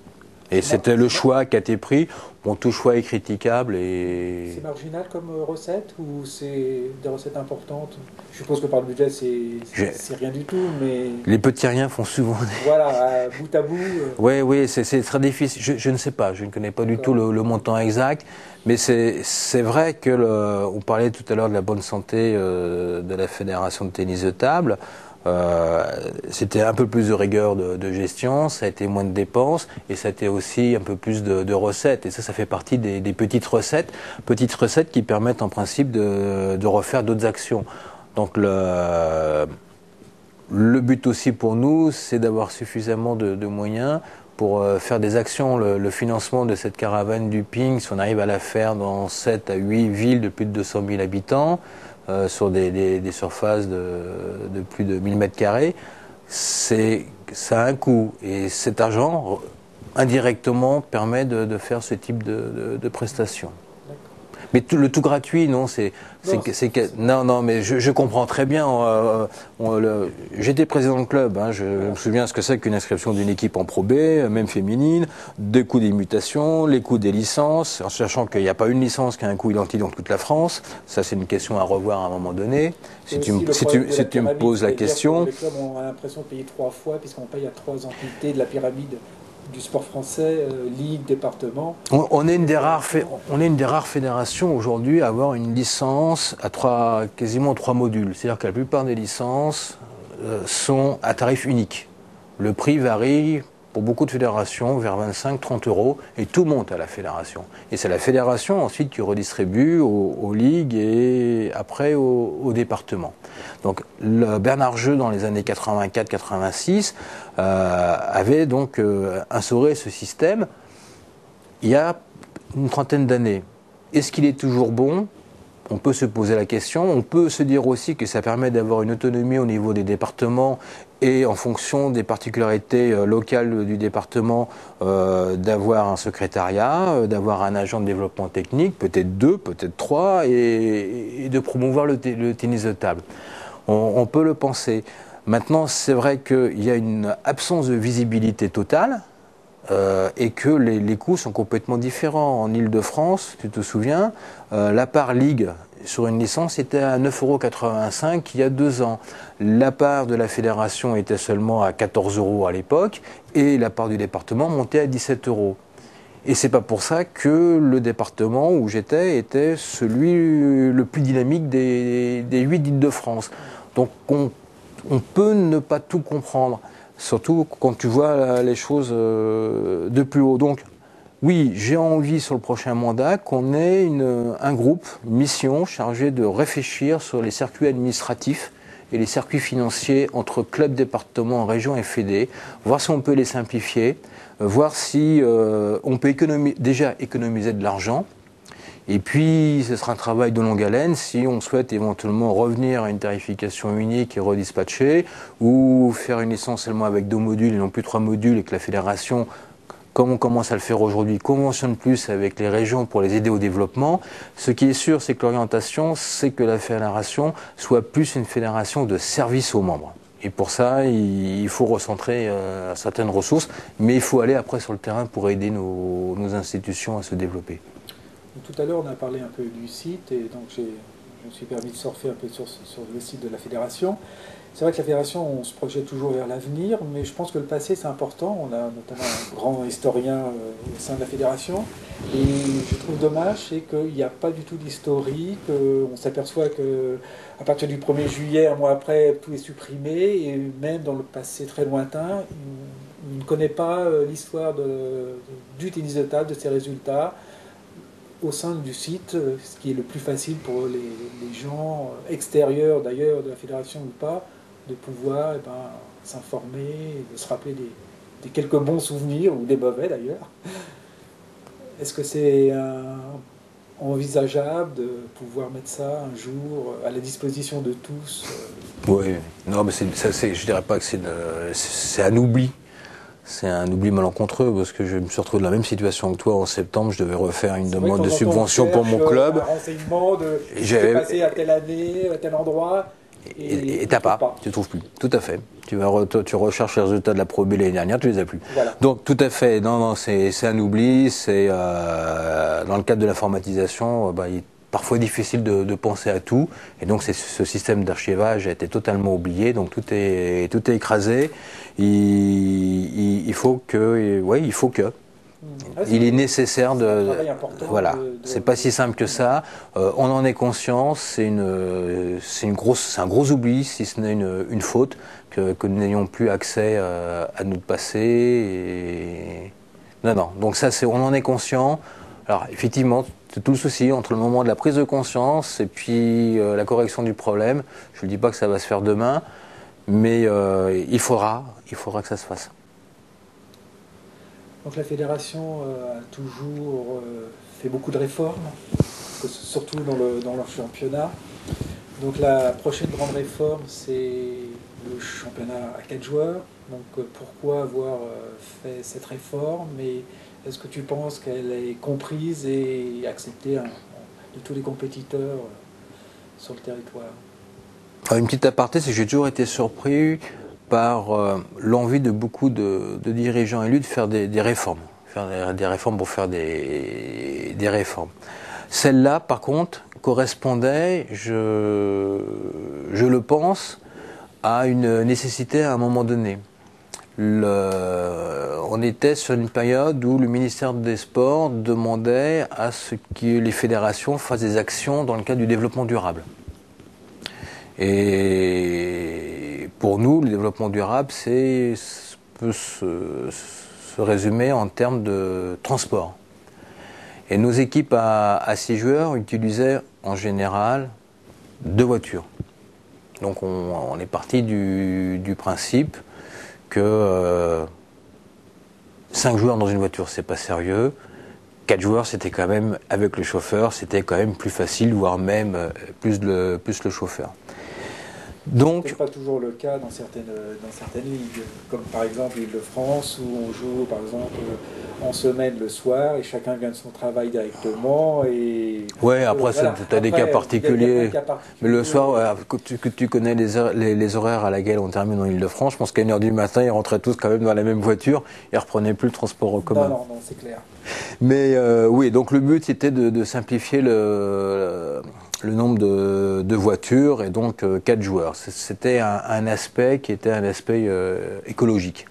[SPEAKER 2] Et c'était le choix qui a été pris. Bon, tout choix est critiquable et...
[SPEAKER 1] C'est marginal comme recette ou c'est des recettes importantes? Je suppose que par le budget, c'est rien du tout, mais...
[SPEAKER 2] Les petits riens font souvent...
[SPEAKER 1] Voilà, bout à bout...
[SPEAKER 2] Oui, c'est très difficile. Je ne sais pas, je ne connais pas du tout le montant exact, mais c'est vrai que on parlait tout à l'heure de la bonne santé de la Fédération de tennis de table. C'était un peu plus de rigueur de gestion, ça a été moins de dépenses et ça a été aussi un peu plus de recettes. Et ça fait partie des petites recettes qui permettent en principe de refaire d'autres actions. Donc le but aussi pour nous, c'est d'avoir suffisamment de moyens pour faire des actions. Le financement de cette caravane du Ping, si on arrive à la faire dans 7 à 8 villes de plus de 200 000 habitants, sur des surfaces de plus de 1000 mètres carrés, ça a un coût. Et cet argent, indirectement, permet de faire ce type de prestations. Mais le tout gratuit, non, non, mais je comprends très bien. J'étais président de club, hein, je me souviens ce que c'est qu'une inscription d'une équipe en Pro B, même féminine, des coûts des mutations, les coûts des licences, en sachant qu'il n'y a pas une licence qui a un coût identique dans toute la France. Ça, c'est une question à revoir à un moment donné. Si tu me poses la question...
[SPEAKER 1] Les clubs ont l'impression de payer 3 fois, puisqu'on paye à 3 entités de la pyramide du sport français, ligue, département.
[SPEAKER 2] On est une des rares fédérations aujourd'hui à avoir une licence à quasiment 3 modules. C'est-à-dire que la plupart des licences sont à tarif unique. Le prix varie pour beaucoup de fédérations vers 25-30 euros et tout monte à la fédération. Et c'est la fédération ensuite qui redistribue aux ligues et après aux départements. Donc Bernard Jeu dans les années 84-86 avait donc instauré ce système il y a une trentaine d'années. Est-ce qu'il est toujours bon ? On peut se poser la question. On peut se dire aussi que ça permet d'avoir une autonomie au niveau des départements et en fonction des particularités locales du département, d'avoir un secrétariat, d'avoir un agent de développement technique, peut-être 2, peut-être 3, et de promouvoir le tennis de table. On peut le penser. Maintenant, c'est vrai qu'il y a une absence de visibilité totale et que les coûts sont complètement différents. En Ile-de-France, tu te souviens, la part Ligue sur une licence était à 9,85 € il y a 2 ans. La part de la fédération était seulement à 14 € à l'époque et la part du département montait à 17 €. Et c'est pas pour ça que le département où j'étais était celui le plus dynamique des 8 d'Île-de-France. Donc on peut ne pas tout comprendre, surtout quand tu vois les choses de plus haut. Donc oui, j'ai envie sur le prochain mandat qu'on ait un groupe, une mission chargée de réfléchir sur les circuits administratifs et les circuits financiers entre clubs, départements, régions et fédés, voir si on peut les simplifier, voir si on peut déjà économiser de l'argent. Et puis, ce sera un travail de longue haleine si on souhaite éventuellement revenir à une tarification unique et redispatchée, ou faire une licence seulement avec 2 modules et non plus 3 modules, et que la fédération, comme on commence à le faire aujourd'hui, conventionne plus avec les régions pour les aider au développement. Ce qui est sûr, c'est que l'orientation, c'est que la fédération soit plus une fédération de service aux membres. Et pour ça, il faut recentrer certaines ressources, mais il faut aller après sur le terrain pour aider nos institutions à se développer.
[SPEAKER 1] Tout à l'heure, on a parlé un peu du site, et donc je me suis permis de surfer un peu sur le site de la fédération. C'est vrai que la fédération, on se projette toujours vers l'avenir, mais je pense que le passé, c'est important. On a notamment un grand historien au sein de la fédération, et je trouve dommage, c'est qu'il n'y a pas du tout d'historique. On s'aperçoit qu'à partir du 1er juillet, un mois après, tout est supprimé, et même dans le passé très lointain, on ne connaît pas l'histoire du tennis de table, de ses résultats, au sein du site, ce qui est le plus facile pour les gens extérieurs d'ailleurs de la fédération ou pas, de pouvoir s'informer, de se rappeler des quelques bons souvenirs, ou des mauvais d'ailleurs. Est-ce que c'est envisageable de pouvoir mettre ça un jour à la disposition de tous
[SPEAKER 2] Oui, non, mais je dirais pas que c'est un oubli. C'est un oubli malencontreux parce que je me suis retrouvé dans la même situation que toi en septembre. Je devais refaire une demande de subvention pour mon club.
[SPEAKER 1] Un renseignement de ce qui s'est passé à telle année, à tel endroit.
[SPEAKER 2] et t'as pas, tu trouves plus. Tout à fait. Tu recherches les résultats de la Pro B l'année dernière, tu les as plus.
[SPEAKER 1] Voilà.
[SPEAKER 2] Donc tout à fait. Non, c'est un oubli. C'est dans le cadre de l'informatisation, il est parfois difficile de penser à tout. Et donc ce système d'archivage a été totalement oublié. Donc tout est écrasé. Il faut que, il est nécessaire de. Voilà, c'est pas si simple que ça. On en est conscient. C'est un gros oubli, si ce n'est une faute, que nous n'ayons plus accès à notre passé. Non. Donc ça, on en est conscient. Alors effectivement, c'est tout le souci entre le moment de la prise de conscience et puis la correction du problème. Je ne dis pas que ça va se faire demain, mais il faudra que ça se fasse.
[SPEAKER 1] Donc la fédération a toujours fait beaucoup de réformes, surtout dans leur championnat. Donc la prochaine grande réforme, c'est le championnat à 4 joueurs. Donc pourquoi avoir fait cette réforme, et est-ce que tu penses qu'elle est comprise et acceptée de tous les compétiteurs sur le territoire?
[SPEAKER 2] Une petite aparté, c'est que j'ai toujours été surpris par l'envie de beaucoup de dirigeants élus de faire des réformes. Faire des réformes pour faire des réformes. Celle-là, par contre, correspondait, je le pense, à une nécessité à un moment donné. On était sur une période où le ministère des Sports demandait à ce que les fédérations fassent des actions dans le cadre du développement durable. Et pour nous, le développement durable, peut se résumer en termes de transport. Et nos équipes à 6 joueurs utilisaient en général 2 voitures. Donc on est parti du principe que 5 joueurs dans une voiture, c'est pas sérieux. 4 joueurs, c'était quand même, avec le chauffeur, c'était quand même plus facile, voire même plus le chauffeur. Donc,
[SPEAKER 1] c'est pas toujours le cas dans certaines ligues, comme par exemple l'Île-de-France, où on joue par exemple en semaine le soir et chacun vient de son travail directement.
[SPEAKER 2] Ouais, après tu as des cas particuliers. Mais le soir, tu connais les horaires à laquelle on termine en Île-de-France, je pense qu'à 1h du matin, ils rentraient tous quand même dans la même voiture et reprenaient plus le transport en commun.
[SPEAKER 1] Non, c'est clair.
[SPEAKER 2] Mais oui, donc le but c'était de simplifier le nombre de voitures et donc 4 joueurs. C'était un aspect qui était un aspect écologique.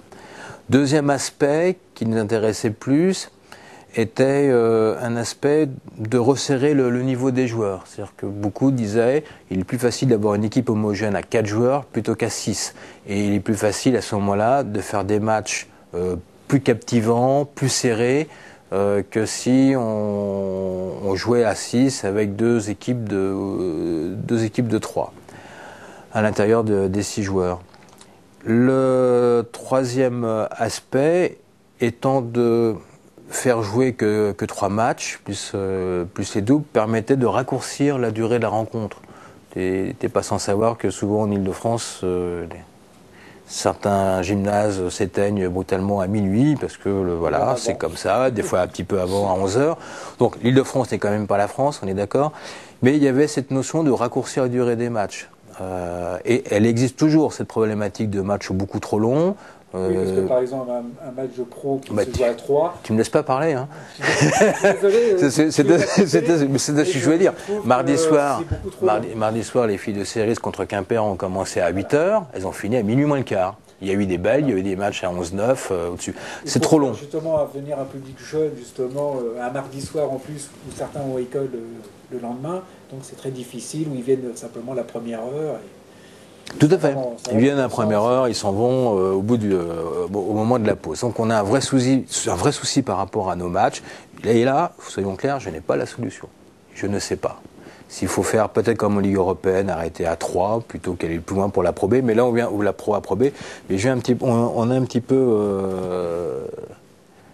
[SPEAKER 2] Deuxième aspect qui nous intéressait plus était un aspect de resserrer le niveau des joueurs. C'est-à-dire que beaucoup disaient il est plus facile d'avoir une équipe homogène à 4 joueurs plutôt qu'à 6. Et il est plus facile à ce moment-là de faire des matchs plus captivants, plus serrés, que si on jouait à 6 avec deux équipes de 3 à l'intérieur des 6 joueurs. Le troisième aspect étant de faire jouer que 3 matchs, plus les doubles, permettait de raccourcir la durée de la rencontre. T'es pas sans savoir que souvent en Île-de-France, certains gymnases s'éteignent brutalement à minuit parce que c'est comme ça, des fois un petit peu avant à 11h. Donc l'Île-de-France n'est quand même pas la France, on est d'accord. Mais il y avait cette notion de raccourcir la durée des matchs. Et elle existe toujours, cette problématique de matchs beaucoup trop longs.
[SPEAKER 1] Oui, parce que par exemple, un match de pro qui se joue à 3...
[SPEAKER 2] Tu me laisses pas parler, hein.
[SPEAKER 1] Désolé.
[SPEAKER 2] C'est ce que je voulais dire. Mardi soir, les filles de Céris contre Quimper ont commencé à 8h, elles ont fini à minuit moins le quart. Il y a eu des belles, il y a eu des matchs à 11-9 au-dessus. C'est trop long.
[SPEAKER 1] Justement, à venir un public jeune, justement, un mardi soir en plus, où certains ont école le lendemain, donc c'est très difficile, où ils viennent simplement la première heure.
[SPEAKER 2] Tout à fait. Ils viennent à la première heure, ils s'en vont au moment de la pause. Donc on a un vrai souci par rapport à nos matchs. Et là, soyons clairs, je n'ai pas la solution. Je ne sais pas. S'il faut faire peut-être comme en Ligue européenne, arrêter à 3 plutôt qu'aller plus loin pour la Pro B. Mais là, on vient ou la Pro A, Pro B. Mais on a un petit peu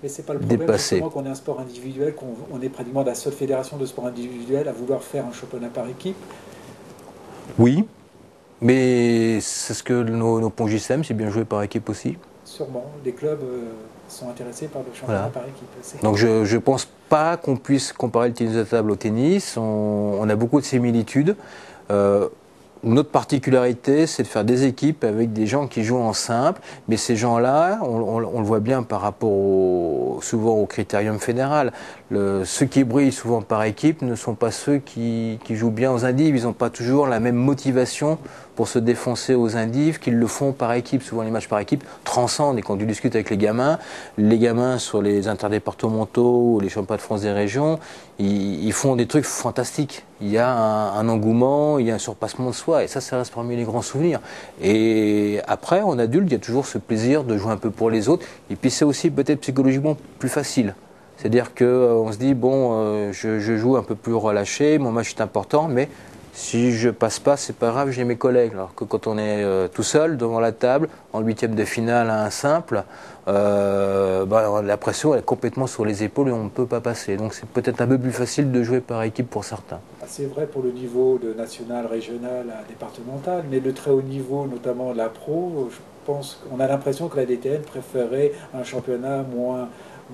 [SPEAKER 1] mais c'est pas le problème justement qu'on est un sport individuel, qu'on est pratiquement la seule fédération de sport individuel à vouloir faire un championnat par équipe.
[SPEAKER 2] Oui, mais c'est ce que nos Pongisem, c'est bien joué par équipe aussi.
[SPEAKER 1] Sûrement, les clubs sont intéressés par le championnat par équipe.
[SPEAKER 2] Donc je ne pense pas qu'on puisse comparer le tennis de table au tennis. On a beaucoup de similitudes. Notre particularité, c'est de faire des équipes avec des gens qui jouent en simple, mais ces gens-là, on le voit bien par rapport souvent au critérium fédéral. Ceux qui brillent souvent par équipe ne sont pas ceux qui jouent bien aux individuels. Ils n'ont pas toujours la même motivation pour se défoncer aux individuels qu'ils le font par équipe. Souvent, les matchs par équipe transcendent. Et quand tu discutes avec les gamins sur les interdépartementaux ou les championnats de France des régions, ils font des trucs fantastiques. Il y a un engouement, il y a un surpassement de soi. Et ça reste parmi les grands souvenirs. Et après, en adulte, il y a toujours ce plaisir de jouer un peu pour les autres. Et puis, c'est aussi peut-être psychologiquement plus facile. C'est-à-dire qu'on se dit, bon, je joue un peu plus relâché, mon match est important, mais si je passe pas, c'est pas grave, j'ai mes collègues. Alors que quand on est tout seul devant la table, en huitième de finale à un simple, la pression elle est complètement sur les épaules et on ne peut pas passer. Donc c'est peut-être un peu plus facile de jouer par équipe pour certains.
[SPEAKER 1] C'est vrai pour le niveau de national, régional, départemental, mais le très haut niveau, notamment la pro, je pense qu'on a l'impression que la DTN préférait un championnat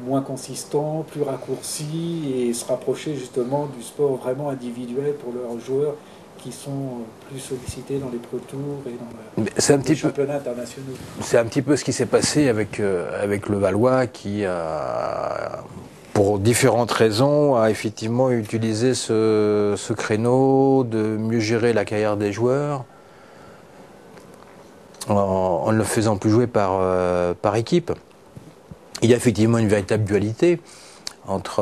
[SPEAKER 1] moins consistant, plus raccourci et se rapprocher justement du sport vraiment individuel pour leurs joueurs qui sont plus sollicités dans les Pro Tours et dans les championnats internationaux.
[SPEAKER 2] C'est un petit peu ce qui s'est passé avec le Valois qui a, pour différentes raisons, a effectivement utilisé ce créneau de mieux gérer la carrière des joueurs en ne le faisant plus jouer par équipe. Il y a effectivement une véritable dualité entre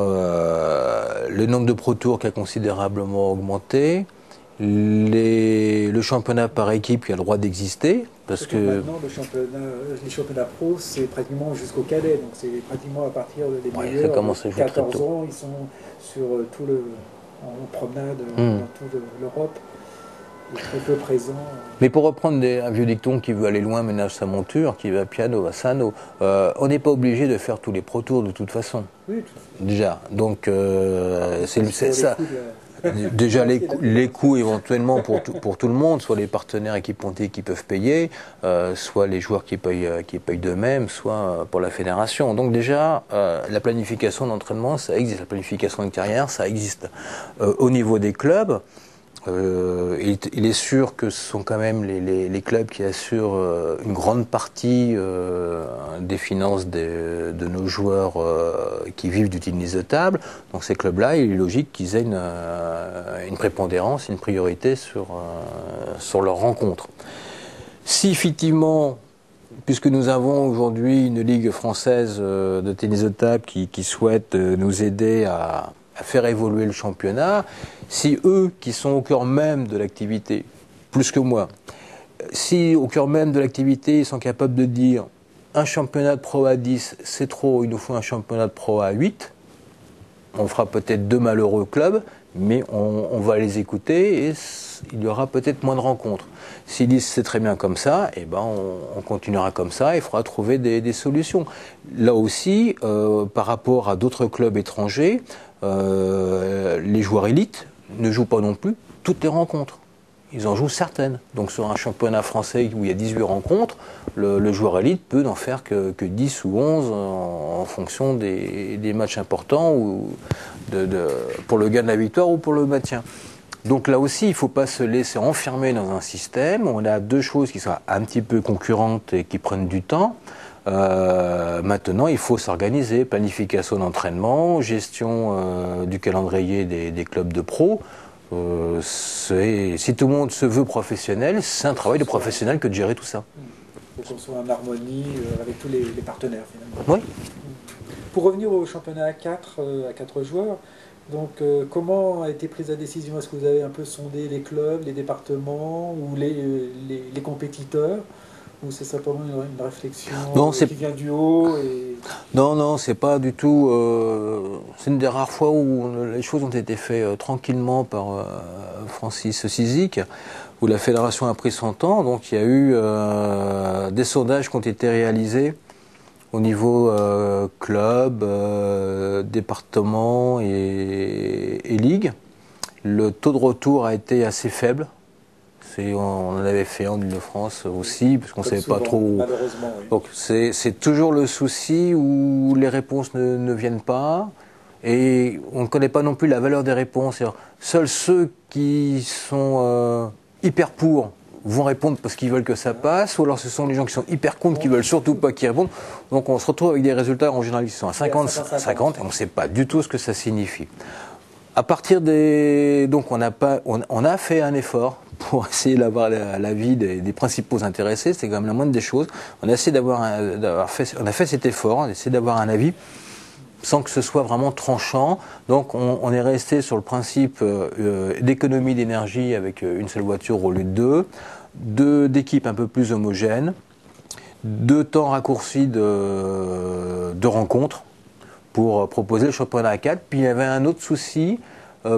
[SPEAKER 2] le nombre de Pro Tours qui a considérablement augmenté, le championnat par équipe qui a le droit d'exister. Parce que
[SPEAKER 1] maintenant, les championnats pro, c'est pratiquement jusqu'au cadet. Donc c'est pratiquement à partir des meilleurs.
[SPEAKER 2] Ça commence à jouer
[SPEAKER 1] 14
[SPEAKER 2] très tôt.
[SPEAKER 1] ans, ils sont en promenade dans toute l'Europe. Très peu présent.
[SPEAKER 2] Mais pour reprendre un vieux dicton, qui veut aller loin ménage sa monture, qui va piano va sano, on n'est pas obligé de faire tous les Pro Tours de toute façon.
[SPEAKER 1] Oui,
[SPEAKER 2] déjà. Donc c'est ça. Déjà les coûts éventuellement pour tout le monde, soit les partenaires équipementiers qui peuvent payer, soit les joueurs qui payent d'eux-mêmes, soit pour la fédération. Donc déjà la planification d'entraînement, ça existe, la planification de carrière, ça existe. Au niveau des clubs, il est sûr que ce sont quand même les clubs qui assurent une grande partie des finances de nos joueurs qui vivent du tennis de table. Donc ces clubs-là, il est logique qu'ils aient une prépondérance, une priorité sur leurs rencontres. Si effectivement, puisque nous avons aujourd'hui une ligue française de tennis de table qui souhaite nous aider à faire évoluer le championnat, si eux, qui sont au cœur même de l'activité, plus que moi, si au cœur même de l'activité, ils sont capables de dire un championnat de Pro à 10, c'est trop, il nous faut un championnat de Pro à 8, on fera peut-être 2 malheureux clubs, mais on va les écouter et il y aura peut-être moins de rencontres. S'ils disent c'est très bien comme ça, eh ben on continuera comme ça et il faudra trouver des solutions. Là aussi, par rapport à d'autres clubs étrangers, les joueurs élites ne jouent pas non plus toutes les rencontres. Ils en jouent certaines. Donc sur un championnat français où il y a 18 rencontres, le joueur élite peut n'en faire que 10 ou 11 en fonction des matchs importants ou pour le gain de la victoire ou pour le maintien. Donc là aussi, il ne faut pas se laisser enfermer dans un système. On a deux choses qui sont un petit peu concurrentes et qui prennent du temps. Maintenant, il faut s'organiser, planification d'entraînement, gestion du calendrier des clubs de pro. Si tout le monde se veut professionnel, c'est un travail de professionnel que de gérer tout ça.
[SPEAKER 1] Il faut qu'on soit en harmonie avec tous les partenaires finalement.
[SPEAKER 2] Oui.
[SPEAKER 1] Pour revenir au championnat à 4 joueurs, donc comment a été prise la décision? Est-ce que vous avez un peu sondé les clubs, les départements ou les compétiteurs? Ou c'est simplement une réflexion qui vient du haut
[SPEAKER 2] Non, c'est pas du tout... c'est une des rares fois où les choses ont été faites tranquillement par Francis Cizik, où la fédération a pris son temps. Donc il y a eu des sondages qui ont été réalisés au niveau club, département et ligue. Le taux de retour a été assez faible. On en avait fait en Île-de-France aussi, parce qu'on ne savait pas trop.
[SPEAKER 1] Malheureusement, oui.
[SPEAKER 2] Donc c'est toujours le souci où les réponses ne viennent pas, et on ne connaît pas non plus la valeur des réponses. Seuls ceux qui sont hyper pour vont répondre parce qu'ils veulent que ça passe, ou alors ce sont les gens qui sont hyper contre qui veulent surtout pas qu'ils répondent. Donc on se retrouve avec des résultats en général qui sont à 50-50 et on ne sait pas du tout ce que ça signifie. À partir des... Donc on a fait un effort pour essayer d'avoir l'avis des principaux intéressés, c'est quand même la moindre des choses. On a essayé on a fait cet effort, on a essayé d'avoir un avis sans que ce soit vraiment tranchant. Donc on est resté sur le principe d'économie d'énergie avec une seule voiture au lieu de d'équipes un peu plus homogènes, de temps raccourcis de rencontres pour proposer le championnat à 4. Puis il y avait un autre souci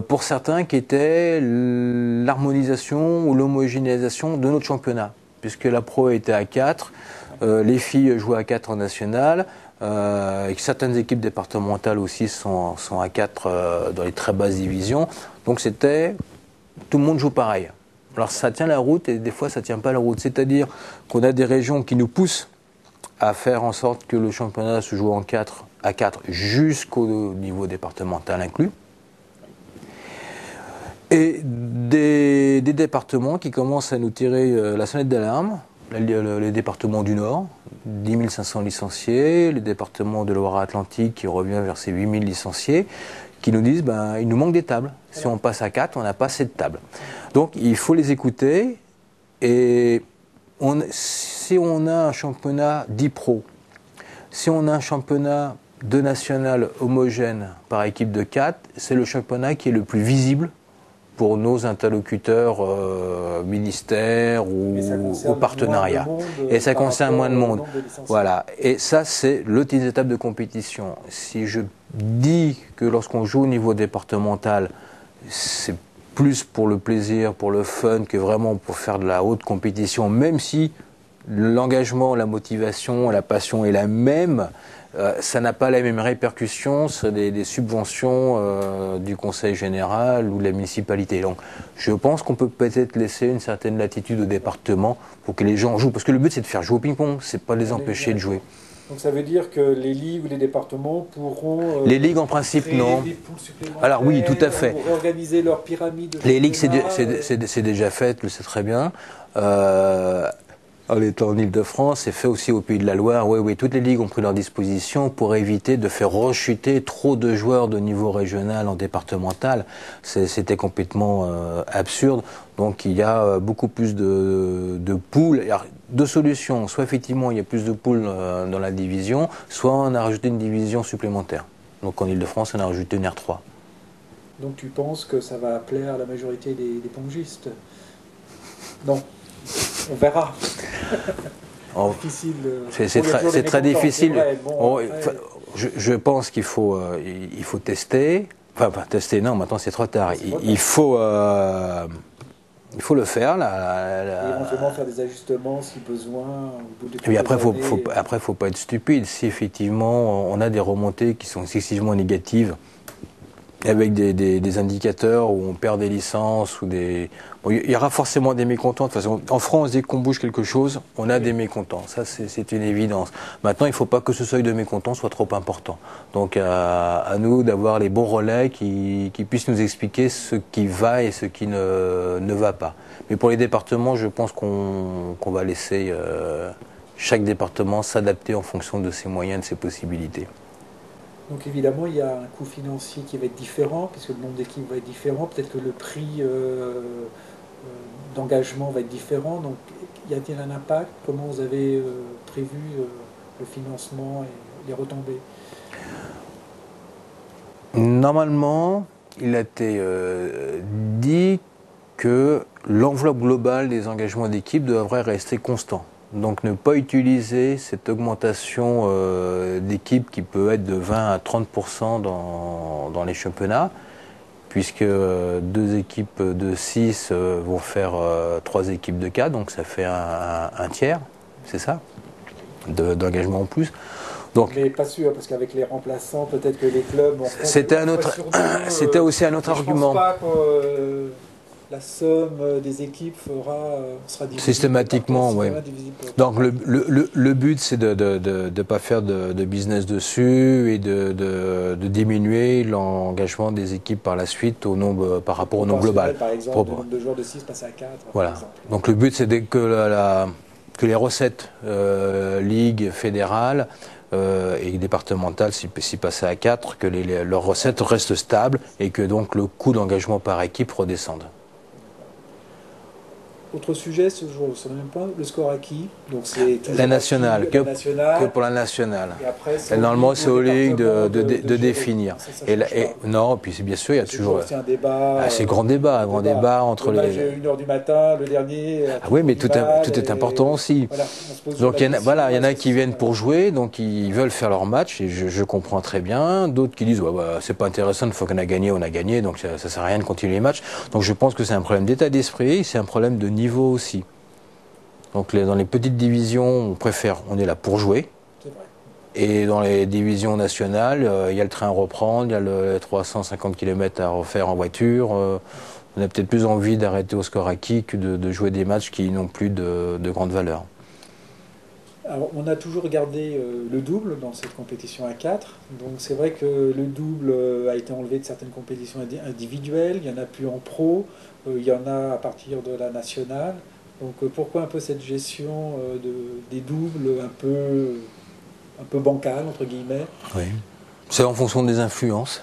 [SPEAKER 2] pour certains qui était l'harmonisation ou l'homogénéisation de notre championnat, puisque la pro était à 4, les filles jouaient à 4 en national, et que certaines équipes départementales aussi sont à 4 dans les très basses divisions. Donc c'était tout le monde joue pareil. Alors ça tient la route et des fois ça ne tient pas la route. C'est-à-dire qu'on a des régions qui nous poussent à faire en sorte que le championnat se joue à 4 jusqu'au niveau départemental inclus. Et des départements qui commencent à nous tirer la sonnette d'alarme. Les départements du Nord, 10 500 licenciés, les départements de Loire-Atlantique qui revient vers ces 8 000 licenciés, qui nous disent il nous manque des tables. Si on passe à 4, on n'a pas assez de tables. Donc il faut les écouter et si on a un championnat d'e-pro, si on a un championnat de national homogène par équipe de 4, c'est le championnat qui est le plus visible pour nos interlocuteurs ministères ou partenariats. Et ça concerne moins de monde. Voilà. Et ça, c'est l'autre étape de compétition. Si je dis que lorsqu'on joue au niveau départemental, c'est plus pour le plaisir, pour le fun, que vraiment pour faire de la haute compétition, même si l'engagement, la motivation, la passion est la même, ça n'a pas la même répercussion sur des subventions du Conseil général ou de la municipalité. Donc je pense qu'on peut peut-être laisser une certaine latitude au département pour que les gens jouent. Parce que le but c'est de faire jouer au ping-pong, c'est pas de les empêcher de jouer.
[SPEAKER 3] Donc ça veut dire que les ligues ou les départements pourront...
[SPEAKER 2] les ligues en principe non.
[SPEAKER 3] Des poules supplémentaires,
[SPEAKER 2] alors oui, tout à fait.
[SPEAKER 3] Pour réorganiser leur pyramide.
[SPEAKER 2] Les ligues c'est déjà fait, tu le sais très bien. En étant en Ile-de-France, c'est fait aussi au Pays de la Loire. Oui, toutes les ligues ont pris leur disposition pour éviter de faire rechuter trop de joueurs de niveau régional en départemental. C'était complètement absurde. Donc il y a beaucoup plus de poules. Alors, deux solutions. Soit effectivement il y a plus de poules dans la division, soit on a rajouté une division supplémentaire. Donc en Ile-de-France, on a rajouté une R3.
[SPEAKER 3] Donc tu penses que ça va plaire à la majorité des pongistes? Non. On verra.
[SPEAKER 2] C'est très difficile. Je pense qu'il faut tester. Enfin, tester, non, maintenant c'est trop tard. Il faut le faire.
[SPEAKER 3] Éventuellement faire des ajustements si besoin.
[SPEAKER 2] Et après, faut pas être stupide. Si effectivement on a des remontées qui sont excessivement négatives, avec des indicateurs où on perd des licences ou des... Bon, il y aura forcément des mécontents. De toute façon, en France, dès qu'on bouge quelque chose, on a des mécontents. Ça, c'est une évidence. Maintenant, il ne faut pas que ce seuil de mécontents soit trop important. Donc, à nous d'avoir les bons relais qui puissent nous expliquer ce qui va et ce qui ne va pas. Mais pour les départements, je pense qu'on va laisser chaque département s'adapter en fonction de ses moyens, de ses possibilités.
[SPEAKER 3] Donc évidemment, il y a un coût financier qui va être différent, puisque le nombre d'équipes va être différent. Peut-être que le prix d'engagement va être différent. Donc y a-t-il un impact? Comment vous avez prévu le financement et les retombées?
[SPEAKER 2] Normalement, il a été dit que l'enveloppe globale des engagements d'équipe devrait rester constant. Donc ne pas utiliser cette augmentation d'équipe qui peut être de 20 à 30% dans les championnats, puisque 2 équipes de 6 vont faire 3 équipes de 4, donc ça fait un tiers, c'est ça, d'engagement en plus. Donc,
[SPEAKER 3] mais pas sûr, parce qu'avec les remplaçants, peut-être que les clubs...
[SPEAKER 2] C'était aussi un autre argument.
[SPEAKER 3] la somme des équipes sera divisible
[SPEAKER 2] systématiquement, oui. Donc le but, c'est de ne pas faire de business dessus et de diminuer l'engagement des équipes par la suite par rapport au nombre global.
[SPEAKER 3] Par exemple, le nombre de joueurs de 6 passer à 4.
[SPEAKER 2] Voilà. Donc le but, c'est que les recettes ligue fédérale et départementale, si passer à 4, que leurs recettes restent stables et que donc le coût d'engagement par équipe redescende.
[SPEAKER 3] Autre sujet, sur le même point, le score acquis. Donc c'est
[SPEAKER 2] la nationale, que pour la nationale.
[SPEAKER 3] Et après,
[SPEAKER 2] normalement, c'est aux ligues de définir. Non, puis bien sûr, il y a toujours
[SPEAKER 3] un débat.
[SPEAKER 2] C'est grand débat entre
[SPEAKER 3] les. 1h du matin, le dernier.
[SPEAKER 2] Ah oui, mais tout est important aussi. Voilà, donc il y en a qui viennent pour jouer, donc ils veulent faire leur match, et je comprends très bien. D'autres qui disent c'est pas intéressant, une fois qu'on a gagné, on a gagné, donc ça sert à rien de continuer les matchs. Donc je pense que c'est un problème d'état d'esprit, c'est un problème de niveau aussi. Donc dans les petites divisions, on est là pour jouer.
[SPEAKER 3] C'est vrai.
[SPEAKER 2] Et dans les divisions nationales, il y a le train à reprendre, il y a le 350 km à refaire en voiture. On a peut-être plus envie d'arrêter au score acquis que de jouer des matchs qui n'ont plus de grande valeur.
[SPEAKER 3] Alors, on a toujours regardé le double dans cette compétition à 4. Donc c'est vrai que le double a été enlevé de certaines compétitions individuelles. Il y en a plus en pro. Il y en a à partir de la nationale. Donc pourquoi un peu cette gestion des doubles un peu bancale, entre guillemets?
[SPEAKER 2] Oui. C'est en fonction des influences.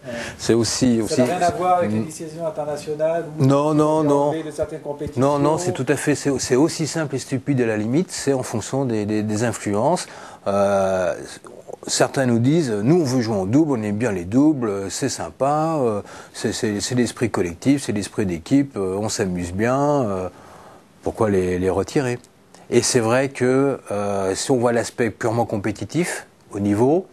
[SPEAKER 2] Ouais. C'est aussi.
[SPEAKER 3] Ça n'a rien à voir avec les décisions internationales ou
[SPEAKER 2] non.
[SPEAKER 3] de certaines compétitions.
[SPEAKER 2] Non, c'est tout à fait. C'est aussi simple et stupide à la limite. C'est en fonction des influences. Certains nous disent, nous on veut jouer en double, on aime bien les doubles, c'est sympa, c'est l'esprit collectif, c'est l'esprit d'équipe, on s'amuse bien. Pourquoi les retirer? Et c'est vrai que si on voit l'aspect purement compétitif, au niveau,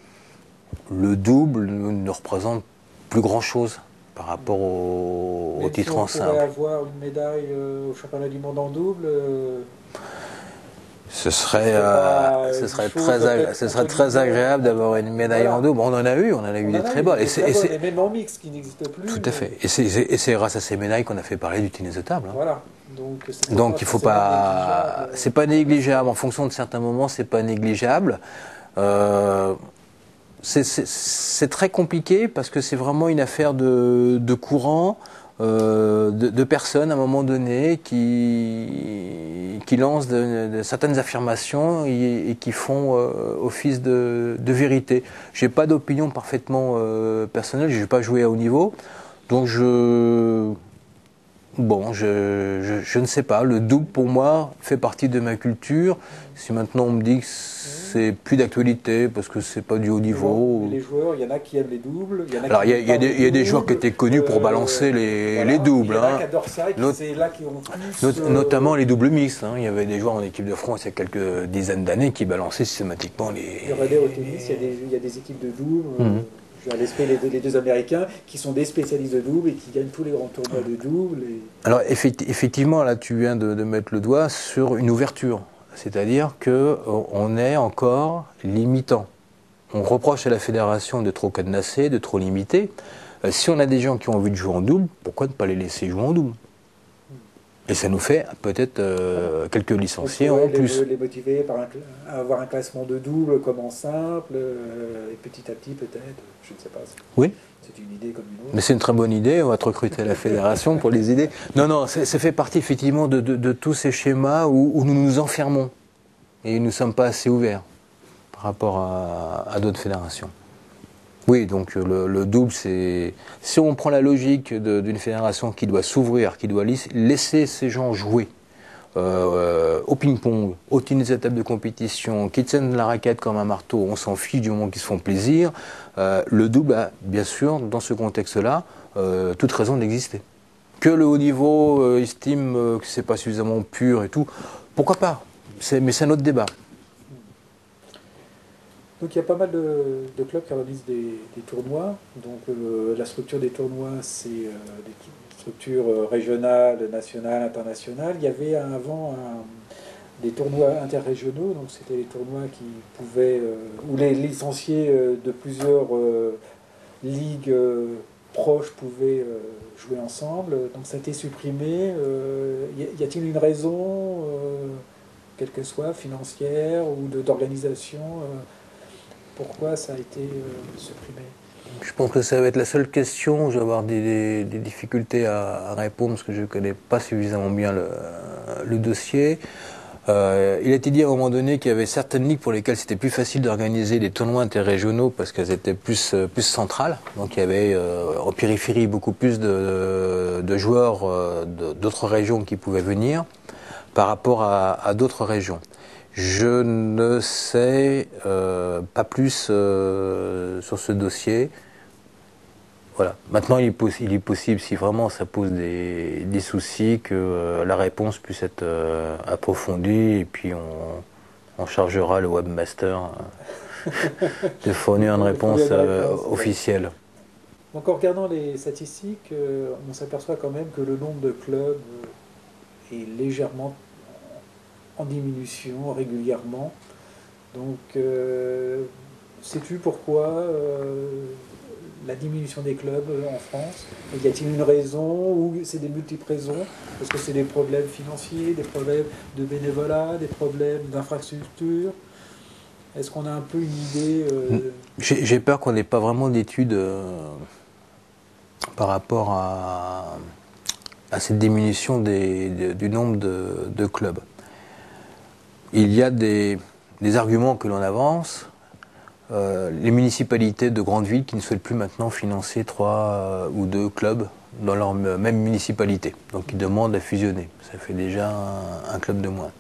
[SPEAKER 2] le double ne représente plus grand-chose par rapport au titre en simple.
[SPEAKER 3] On pourrait avoir une médaille au championnat du monde en double
[SPEAKER 2] ce serait très agréable d'avoir une médaille en double. On en a eu des très bonnes.
[SPEAKER 3] Et même en mix qui n'existe plus.
[SPEAKER 2] Tout à fait. Et c'est grâce à ces médailles qu'on a fait parler du tennis de table.
[SPEAKER 3] Voilà.
[SPEAKER 2] Donc il faut pas. C'est pas négligeable. En fonction de certains moments, c'est pas négligeable. C'est très compliqué parce que c'est vraiment une affaire de courant, de personnes à un moment donné qui lancent certaines affirmations et qui font office de vérité. J'ai pas d'opinion parfaitement personnelle, je n'ai pas joué à haut niveau, donc je ne sais pas. Le double pour moi fait partie de ma culture. Si maintenant on me dit que c'est plus d'actualité parce que c'est pas du haut niveau.
[SPEAKER 3] Les joueurs, il y en a qui aiment les doubles.
[SPEAKER 2] Alors il y a des joueurs qui étaient connus pour balancer les doubles.
[SPEAKER 3] Il y en a qui adorent ça et c'est là qui ont plus,
[SPEAKER 2] notamment les doubles mixtes. Il y avait des joueurs en équipe de France il y a quelques dizaines d'années qui balançaient systématiquement les.
[SPEAKER 3] Regardez au tennis, il y a des équipes de doubles. J'ai à l'esprit les deux Américains qui sont des spécialistes de double et qui gagnent tous les grands tournois de double.
[SPEAKER 2] Alors effectivement, là tu viens de mettre le doigt sur une ouverture. C'est-à-dire qu'on est encore limitant. On reproche à la fédération de trop cadenasser, de trop limiter. Si on a des gens qui ont envie de jouer en double, pourquoi ne pas les laisser jouer en double? Et ça nous fait peut-être quelques licenciés en plus.
[SPEAKER 3] Les motiver à avoir un classement de double comme en simple, et petit à petit peut-être, je ne sais pas.
[SPEAKER 2] Oui.
[SPEAKER 3] C'est une idée comme une autre.
[SPEAKER 2] Mais c'est une très bonne idée, on va te recruter à la fédération pour les idées. Non, ça fait partie effectivement de tous ces schémas où nous nous enfermons et nous ne sommes pas assez ouverts par rapport à d'autres fédérations. Oui, donc le double, c'est... Si on prend la logique d'une fédération qui doit s'ouvrir, qui doit laisser ces gens jouer au ping-pong, au tennis de table de compétition, qui tiennent la raquette comme un marteau, on s'en fiche du moment qu'ils se font plaisir, le double a, bien sûr, dans ce contexte-là, toute raison d'exister. Que le haut niveau estime que c'est pas suffisamment pur et tout, pourquoi pas? Mais c'est un autre débat.
[SPEAKER 3] Donc il y a pas mal de clubs qui organisent des tournois. Donc la structure des tournois, c'est des structures régionales, nationales, internationales. Il y avait avant des tournois interrégionaux, donc c'était les tournois qui pouvaient, où les licenciés de plusieurs ligues proches pouvaient jouer ensemble. Donc ça a été supprimé. Y a-t-il une raison, quelle que soit, financière ou d'organisation, pourquoi ça a été supprimé?
[SPEAKER 2] Je pense que ça va être la seule question où je vais avoir des difficultés à répondre parce que je ne connais pas suffisamment bien le dossier. Il a été dit à un moment donné qu'il y avait certaines ligues pour lesquelles c'était plus facile d'organiser des tournois interrégionaux parce qu'elles étaient plus centrales. Donc il y avait en périphérie beaucoup plus de joueurs d'autres régions qui pouvaient venir par rapport à d'autres régions. Je ne sais pas plus sur ce dossier. Voilà. Maintenant, il est possible, si vraiment ça pose des soucis, que la réponse puisse être approfondie et puis on chargera le webmaster de fournir une réponse officielle.
[SPEAKER 3] Donc en regardant les statistiques, on s'aperçoit quand même que le nombre de clubs est légèrement en diminution régulièrement. Donc, sais-tu pourquoi la diminution des clubs en France? Y a-t-il une raison ou c'est des multiples raisons? Est-ce que c'est des problèmes financiers, des problèmes de bénévolat, des problèmes d'infrastructure? Est-ce qu'on a un peu une idée
[SPEAKER 2] J'ai peur qu'on n'ait pas vraiment d'études par rapport à cette diminution du nombre de clubs. Il y a des arguments que l'on avance. Les municipalités de grandes villes qui ne souhaitent plus maintenant financer 3 ou 2 clubs dans leur même municipalité. Donc ils demandent à fusionner. Ça fait déjà un club de moins.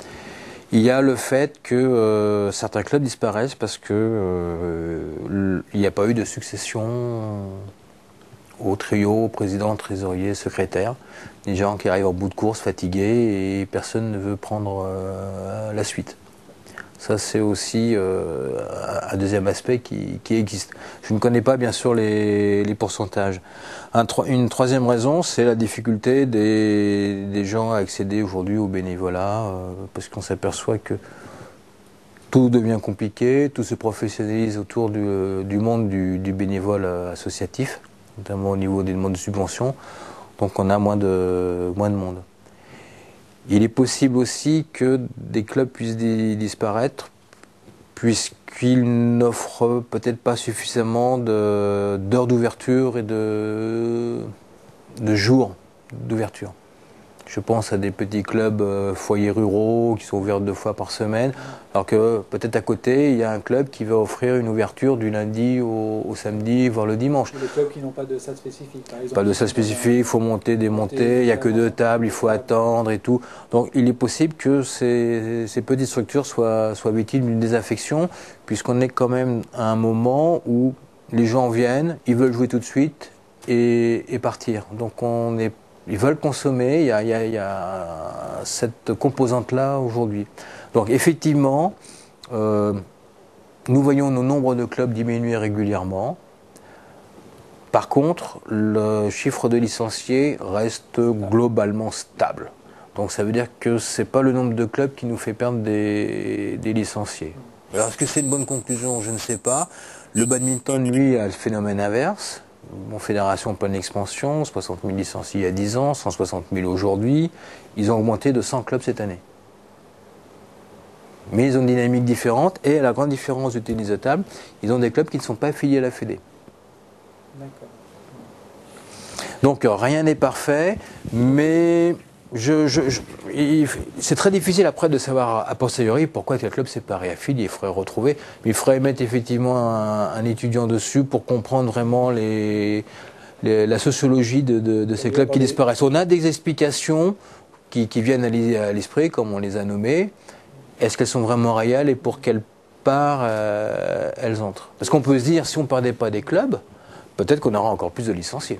[SPEAKER 2] Il y a le fait que certains clubs disparaissent parce que il n'y a pas eu de succession au trio, au président, trésorier, secrétaire. Des gens qui arrivent en bout de course, fatigués, et personne ne veut prendre la suite. Ça, c'est aussi un deuxième aspect qui existe. Je ne connais pas, bien sûr, les pourcentages. Une troisième raison, c'est la difficulté des gens à accéder aujourd'hui au bénévolat, parce qu'on s'aperçoit que tout devient compliqué, tout se professionnalise autour du monde du bénévole associatif, notamment au niveau des demandes de subventions, donc on a moins de monde. Il est possible aussi que des clubs puissent disparaître puisqu'ils n'offrent peut-être pas suffisamment d'heures d'ouverture et de jours d'ouverture. Je pense à des petits clubs foyers ruraux qui sont ouverts 2 fois par semaine, alors que peut-être à côté, il y a un club qui va offrir une ouverture du lundi au samedi, voire le dimanche.
[SPEAKER 3] Les clubs qui n'ont pas de salle spécifique, par exemple.
[SPEAKER 2] Pas de salle spécifique, il faut monter, démonter, il n'y a que 2 tables, il faut attendre et tout. Donc il est possible que ces petites structures soient victimes d'une désaffection, puisqu'on est quand même à un moment où les gens viennent, ils veulent jouer tout de suite et partir. Donc ils veulent consommer, il y a cette composante-là aujourd'hui. Donc effectivement, nous voyons nos nombres de clubs diminuer régulièrement. Par contre, le chiffre de licenciés reste globalement stable. Donc ça veut dire que ce n'est pas le nombre de clubs qui nous fait perdre des licenciés. Alors est-ce que c'est une bonne conclusion? Je ne sais pas. Le badminton, lui, a le phénomène inverse. Fédération en pleine expansion, 60 000 licenciés il y a 10 ans, 160 000 aujourd'hui. Ils ont augmenté de 100 clubs cette année. Mais ils ont une dynamique différente et à la grande différence du tennis de table, ils ont des clubs qui ne sont pas affiliés à la Fédé.
[SPEAKER 3] D'accord.
[SPEAKER 2] Donc rien n'est parfait, mais c'est très difficile après de savoir a posteriori pourquoi tel club s'est pas réaffilié. Il faudrait retrouver, mais il faudrait mettre effectivement un étudiant dessus pour comprendre vraiment la sociologie de ces clubs qui disparaissent. On a des explications qui viennent à l'esprit, comme on les a nommées. Est-ce qu'elles sont vraiment réelles et pour quelle part elles entrent? Parce qu'on peut se dire, si on ne perdait pas des clubs, peut-être qu'on aura encore plus de licenciés.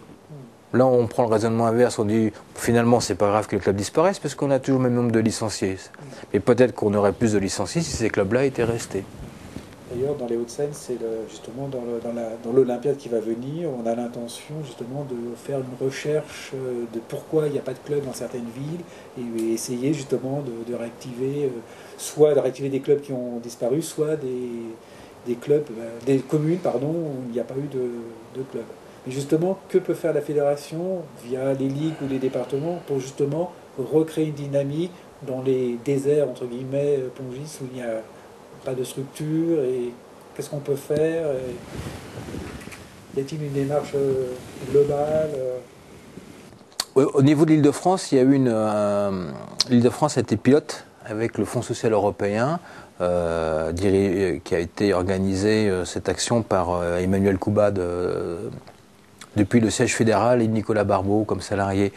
[SPEAKER 2] Là, on prend le raisonnement inverse, on dit finalement c'est pas grave que les clubs disparaissent parce qu'on a toujours le même nombre de licenciés. Mais peut-être qu'on aurait plus de licenciés si ces clubs-là étaient restés.
[SPEAKER 3] D'ailleurs, dans les Hauts-de-Seine, c'est justement dans l'Olympiade qui va venir, on a l'intention justement de faire une recherche de pourquoi il n'y a pas de club dans certaines villes et essayer justement de réactiver, soit de réactiver des clubs qui ont disparu, soit des clubs, des communes, pardon, où il n'y a pas eu de club. Mais justement, que peut faire la fédération via les ligues ou les départements pour justement recréer une dynamique dans les déserts, entre guillemets, pongistes, où il n'y a pas de structure, et qu'est-ce qu'on peut faire, y a-t-il une démarche globale
[SPEAKER 2] Au niveau de l'Île-de-France, il y a eu l'Île-de-France a été pilote avec le Fonds social européen, qui a été organisé cette action par Emmanuel Couba depuis le siège fédéral et Nicolas Barbeau comme salarié.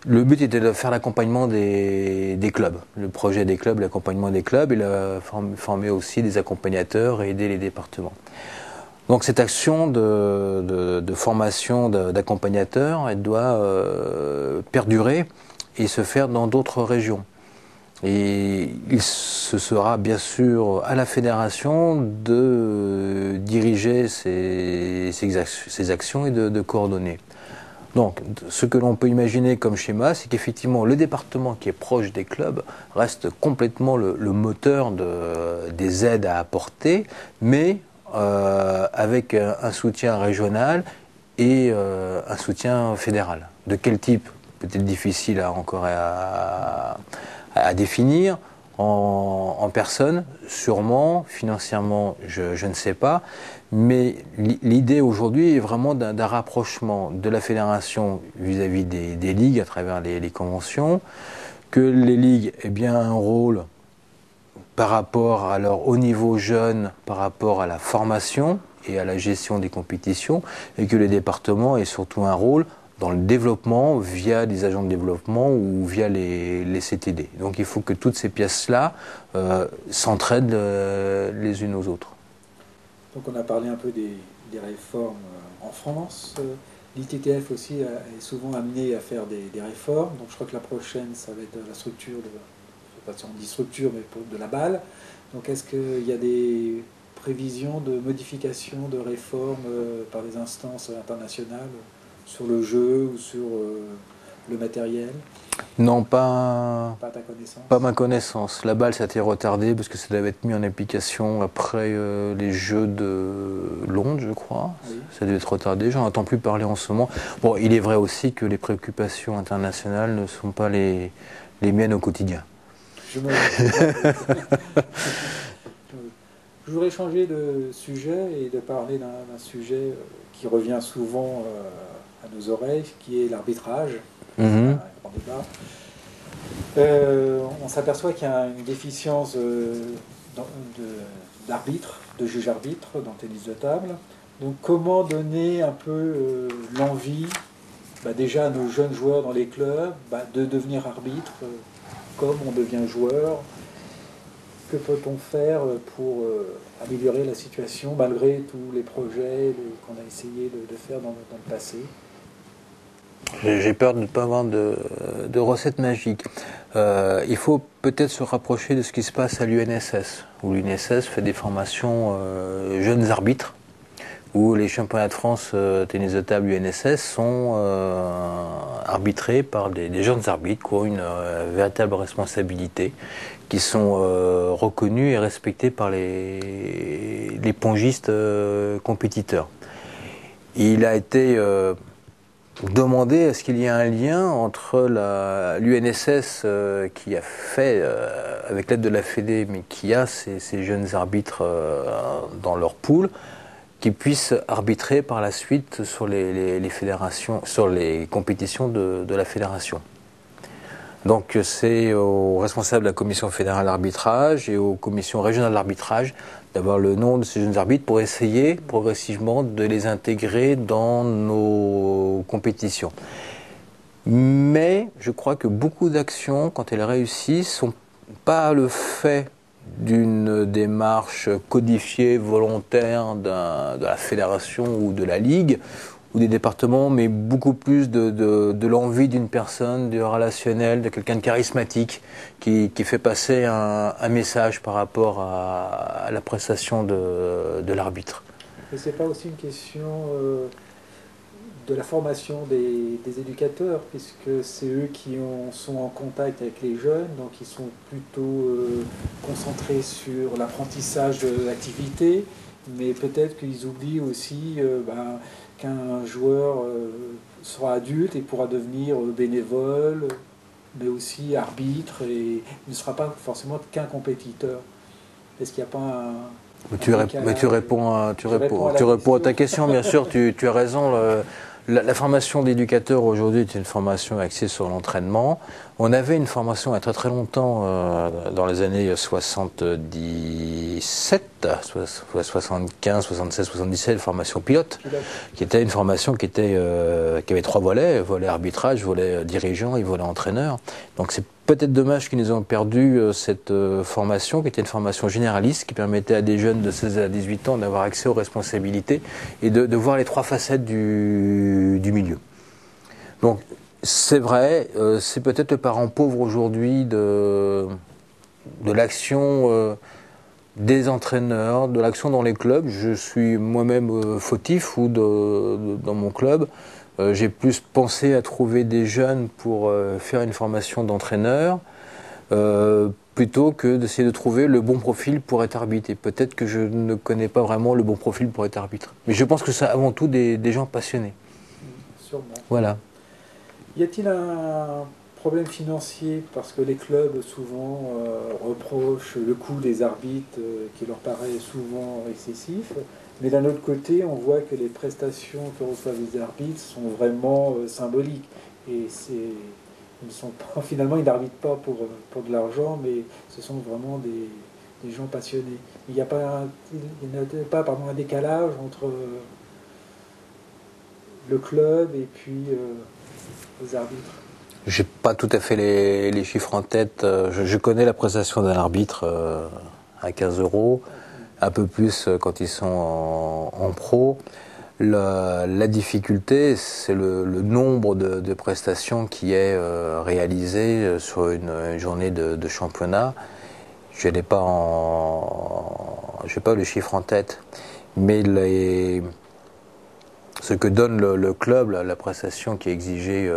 [SPEAKER 2] Le but était de faire l'accompagnement des clubs, le projet des clubs, l'accompagnement des clubs. Il a formé aussi des accompagnateurs et aider les départements. Donc cette action de formation d'accompagnateurs, elle doit perdurer et se faire dans d'autres régions. Et ce sera bien sûr à la fédération de diriger ces actions et de coordonner. Donc, ce que l'on peut imaginer comme schéma, c'est qu'effectivement, le département qui est proche des clubs reste complètement le moteur des aides à apporter, mais avec un soutien régional et un soutien fédéral. De quel type? Peut-être difficile encore à définir. En personne, sûrement, financièrement, je ne sais pas. Mais l'idée aujourd'hui est vraiment d'un rapprochement de la fédération vis-à-vis des ligues à travers les conventions, que les ligues aient bien un rôle par rapport à leur haut niveau jeune, par rapport à la formation et à la gestion des compétitions, et que les départements aient surtout un rôle dans le développement via des agents de développement ou via les CTD. Donc il faut que toutes ces pièces-là s'entraident les unes aux autres.
[SPEAKER 3] Donc on a parlé un peu des réformes en France. L'ITTF aussi est souvent amené à faire des réformes. Donc je crois que la prochaine, ça va être la structure, je ne sais pas si on dit structure, mais de la balle. Donc est-ce qu'il y a des prévisions de modification, de réformes par les instances internationales sur le jeu ou sur le matériel?
[SPEAKER 2] Non, pas
[SPEAKER 3] à ta connaissance?
[SPEAKER 2] Pas ma connaissance. La balle, ça a été retardé parce que ça devait être mis en application après les Jeux de Londres, je crois. Oui. Ça devait être retardé. J'en entends plus parler en ce moment. Bon, il est vrai aussi que les préoccupations internationales ne sont pas les miennes au quotidien.
[SPEAKER 3] Je voudrais changer de sujet et de parler d'un sujet qui revient souvent à nos oreilles, qui est l'arbitrage. Un grand débat. On s'aperçoit qu'il y a une déficience d'arbitre, de juge-arbitre dans le tennis de table. Donc comment donner un peu l'envie, déjà à nos jeunes joueurs dans les clubs, de devenir arbitre, comme on devient joueur? Que peut-on faire pour améliorer la situation malgré tous les projets qu'on a essayé de faire dans le passé?
[SPEAKER 2] J'ai peur de ne pas avoir de recette magique. Il faut peut-être se rapprocher de ce qui se passe à l'UNSS, où l'UNSS fait des formations jeunes arbitres, où les championnats de France tennis de table UNSS sont arbitrés par des jeunes arbitres qui ont une véritable responsabilité, qui sont reconnus et respectés par les pongistes compétiteurs. Il a été demander est-ce qu'il y a un lien entre l'UNSS qui a fait, avec l'aide de la Fédé, mais qui a ces jeunes arbitres dans leur pool, qui puissent arbitrer par la suite sur les fédérations, sur les compétitions de la fédération. Donc c'est aux responsables de la commission fédérale d'arbitrage et aux commissions régionales d'arbitrage d'avoir le nom de ces jeunes arbitres pour essayer progressivement de les intégrer dans nos compétitions. Mais je crois que beaucoup d'actions, quand elles réussissent, sont pas le fait d'une démarche codifiée, volontaire de la fédération ou de la ligue ou des départements, mais beaucoup plus de l'envie d'une personne, du relationnel, de quelqu'un de charismatique qui fait passer un message par rapport à la prestation de l'arbitre.
[SPEAKER 3] Et c'est pas aussi une question de la formation des éducateurs, puisque c'est eux qui sont en contact avec les jeunes, donc ils sont plutôt concentrés sur l'apprentissage de l'activité, mais peut-être qu'ils oublient aussi qu'un joueur sera adulte et pourra devenir bénévole, mais aussi arbitre, et il ne sera pas forcément qu'un compétiteur. Est-ce qu'il n'y a pas un
[SPEAKER 2] tu réponds à ta question, bien sûr, tu as raison. La formation d'éducateur aujourd'hui est une formation axée sur l'entraînement. On avait une formation il y a très très longtemps, dans les années 77, 75, 76, 77, une formation pilote, qui était une formation qui avait 3 volets, volet arbitrage, volet dirigeant et volet entraîneur. Donc c'est peut-être dommage qu'ils nous ont perdu cette formation, qui était une formation généraliste, qui permettait à des jeunes de 16 à 18 ans d'avoir accès aux responsabilités et de voir les 3 facettes du milieu. Donc c'est vrai, c'est peut-être le parent pauvre aujourd'hui de l'action des entraîneurs, de l'action dans les clubs. Je suis moi-même fautif dans mon club. J'ai plus pensé à trouver des jeunes pour faire une formation d'entraîneur plutôt que d'essayer de trouver le bon profil pour être arbitre. Et peut-être que je ne connais pas vraiment le bon profil pour être arbitre. Mais je pense que c'est avant tout des gens passionnés.
[SPEAKER 3] Sûrement.
[SPEAKER 2] Voilà.
[SPEAKER 3] Y a-t-il un problème financier, parce que les clubs souvent reprochent le coût des arbitres qui leur paraît souvent excessif, mais d'un autre côté on voit que les prestations que reçoivent les arbitres sont vraiment symboliques, et finalement ils n'arbitrent pas pour de l'argent, mais ce sont vraiment des gens passionnés. Il n'y a pas un décalage entre le club et puis les arbitres?
[SPEAKER 2] J'ai pas tout à fait les chiffres en tête. Je connais la prestation d'un arbitre à 15 €, un peu plus quand ils sont en pro. La difficulté, c'est le nombre de prestations qui est réalisé sur une journée de championnat. Je n'ai pas le chiffre en tête, mais ce que donne le club, la prestation qui est exigée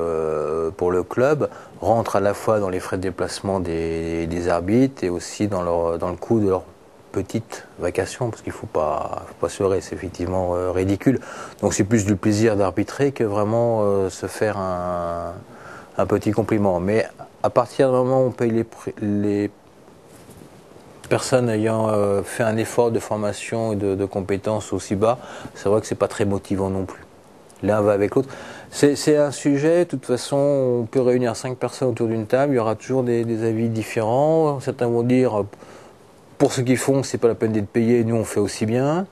[SPEAKER 2] pour le club, rentre à la fois dans les frais de déplacement des arbitres et aussi dans le coût de leur petite vacation, parce qu'il ne faut pas se leurrer, c'est effectivement ridicule. Donc c'est plus du plaisir d'arbitrer que vraiment se faire un petit compliment. Mais à partir du moment où on paye les personnes ayant fait un effort de formation et de compétences aussi bas, c'est vrai que c'est pas très motivant non plus. L'un va avec l'autre. C'est un sujet, de toute façon, on peut réunir 5 personnes autour d'une table, il y aura toujours des avis différents. Certains vont dire, pour ce qu'ils font, c'est pas la peine d'être payés, nous on fait aussi bien.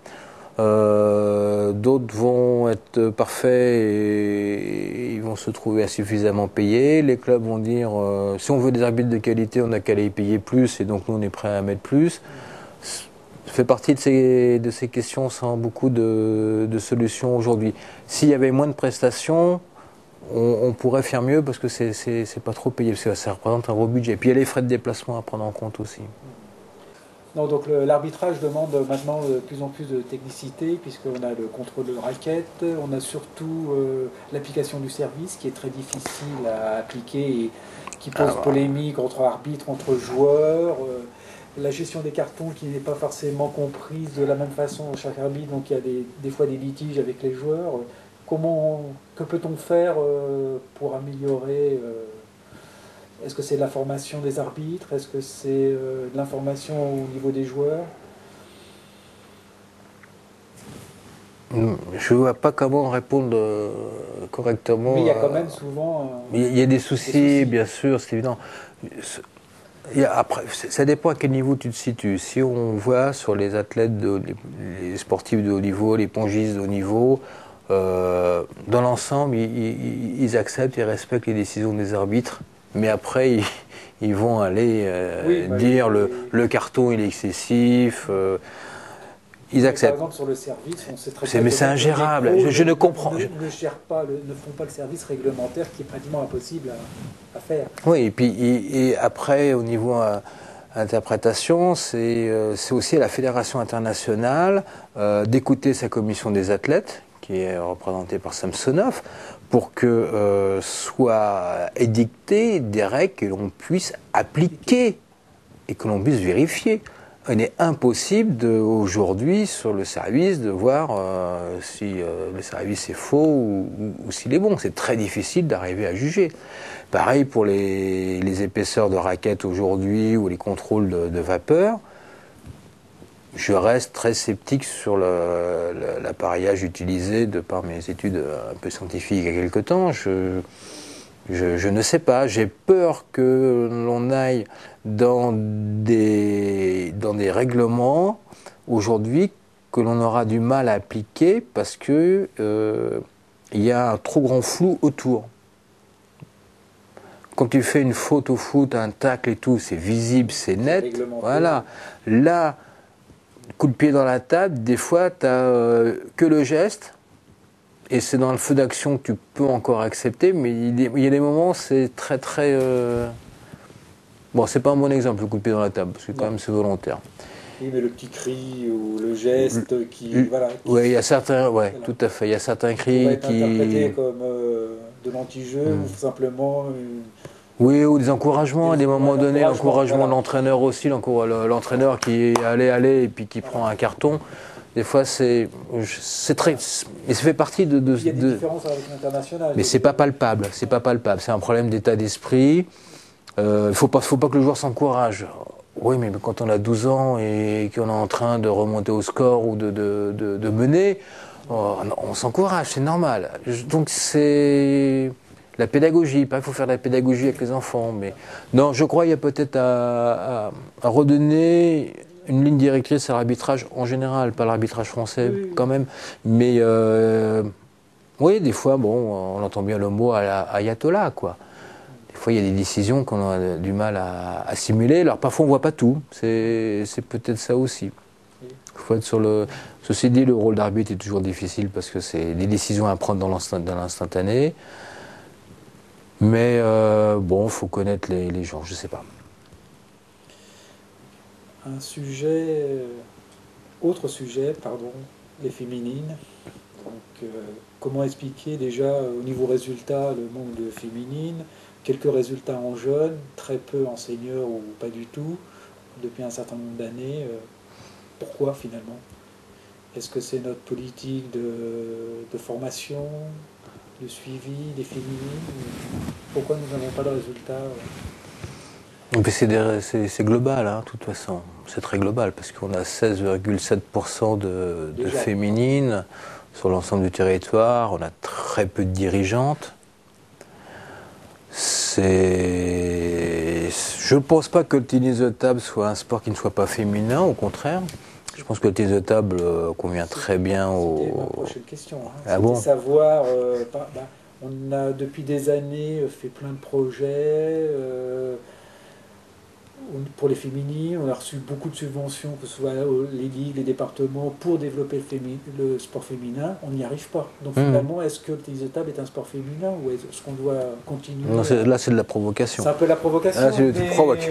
[SPEAKER 2] D'autres vont être parfaits et ils vont se trouver insuffisamment payés. Les clubs vont dire si on veut des arbitres de qualité, on n'a qu'à les payer plus, et donc nous on est prêt à mettre plus. Ça fait partie de ces questions sans beaucoup de solutions aujourd'hui. S'il y avait moins de prestations, on pourrait faire mieux, parce que c'est pas trop payé, parce que ça représente un gros budget. Et puis il y a les frais de déplacement à prendre en compte aussi.
[SPEAKER 3] Non, donc l'arbitrage demande maintenant de plus en plus de technicité, puisqu'on a le contrôle de raquette, on a surtout l'application du service qui est très difficile à appliquer et qui pose polémique entre arbitres, entre joueurs, la gestion des cartons qui n'est pas forcément comprise de la même façon dans chaque arbitre, donc il y a des fois des litiges avec les joueurs. Que peut-on faire pour améliorer est-ce que c'est de la formation des arbitres? Est-ce que c'est de l'information au niveau des joueurs?
[SPEAKER 2] Je ne vois pas comment répondre correctement.
[SPEAKER 3] Mais il y a quand même souvent...
[SPEAKER 2] il y a des soucis, bien sûr, c'est évident. Après, ça dépend à quel niveau tu te situes. Si on voit sur les athlètes, les sportifs de haut niveau, les pongistes de haut niveau, dans l'ensemble, ils acceptent et respectent les décisions des arbitres. Mais après, ils vont aller dire le carton il est excessif. Ils acceptent.
[SPEAKER 3] Par exemple, sur le service, on sait très bien
[SPEAKER 2] mais c'est ingérable. Je ne comprends.
[SPEAKER 3] Ne font pas le service réglementaire qui est pratiquement impossible à faire.
[SPEAKER 2] Oui, et puis et après, au niveau interprétation, c'est aussi à la Fédération internationale d'écouter sa commission des athlètes, qui est représentée par Samsonov, pour que soient édictées des règles que l'on puisse appliquer et que l'on puisse vérifier. il est impossible aujourd'hui sur le service de voir si le service est faux ou s'il est bon. C'est très difficile d'arriver à juger. Pareil pour les épaisseurs de raquettes aujourd'hui ou les contrôles de vapeur. Je reste très sceptique sur l'appareillage utilisé de par mes études un peu scientifiques il y a quelque temps. Je ne sais pas. J'ai peur que l'on aille dans des règlements aujourd'hui que l'on aura du mal à appliquer parce que il y a un trop grand flou autour. Quand tu fais une faute au foot, un tacle et tout, c'est visible, c'est net. Voilà. Là, coup de pied dans la table, des fois, tu n'as que le geste, et c'est dans le feu d'action que tu peux encore accepter, mais il y a des moments, c'est très, très... Bon, c'est pas un bon exemple, le coup de pied dans la table, parce que quand même, c'est volontaire.
[SPEAKER 3] Oui, mais le petit cri ou le geste qui... Voilà,
[SPEAKER 2] oui, il y a certains... Oui, voilà. Tout à fait. Il y a certains cris
[SPEAKER 3] qui... interprétés comme de l'anti-jeu, ou simplement...
[SPEAKER 2] Oui, ou des encouragements, à des moments donnés, l'encouragement de l'entraîneur aussi, l'entraîneur qui est allez, et puis qui prend un carton. Des fois, c'est très... Mais ça fait partie de...
[SPEAKER 3] Il y a des différences avec l'international.
[SPEAKER 2] Mais c'est pas palpable, c'est pas palpable. C'est un problème d'état d'esprit. Il faut pas que le joueur s'encourage. Oui, mais quand on a 12 ans et qu'on est en train de remonter au score ou de mener, on s'encourage, c'est normal. Donc c'est... La pédagogie, pas qu'il faut faire de la pédagogie avec les enfants, mais non, je crois qu'il y a peut-être à redonner une ligne directrice à l'arbitrage en général, pas l'arbitrage français quand même, mais oui, des fois, bon, on entend bien le mot ayatollah, quoi. Des fois, il y a des décisions qu'on a du mal à assimiler, alors parfois on voit pas tout, c'est peut-être ça aussi. Faut être sur le... Ceci dit, le rôle d'arbitre est toujours difficile parce que c'est des décisions à prendre dans l'instantané. Mais bon, il faut connaître les gens, je ne sais pas.
[SPEAKER 3] Un sujet, autre sujet, pardon, les féminines. Donc, comment expliquer déjà au niveau résultat le manque de féminines, quelques résultats en jeunes, très peu en seniors ou pas du tout, depuis un certain nombre d'années. Pourquoi finalement? Est-ce que c'est notre politique de formation, de suivi des féminines? Pourquoi nous n'avons pas de résultats?
[SPEAKER 2] C'est global, hein, de toute façon. C'est très global, parce qu'on a 16,7% de féminines sur l'ensemble du territoire. On a très peu de dirigeantes. Je ne pense pas que le tennis de table soit un sport qui ne soit pas féminin, au contraire. Je pense que le tennis de table convient très bien aux...
[SPEAKER 3] C'était ma prochaine question. Hein.
[SPEAKER 2] Ah bon?
[SPEAKER 3] Savoir, on a depuis des années fait plein de projets pour les féminines, on a reçu beaucoup de subventions, que ce soit les ligues, les départements, pour développer le sport féminin. On n'y arrive pas. Donc finalement, est-ce que le tennis de table est un sport féminin ou est-ce qu'on doit continuer?
[SPEAKER 2] Non, là c'est de la provocation.
[SPEAKER 3] C'est un peu la provocation.
[SPEAKER 2] Là, tu provoques.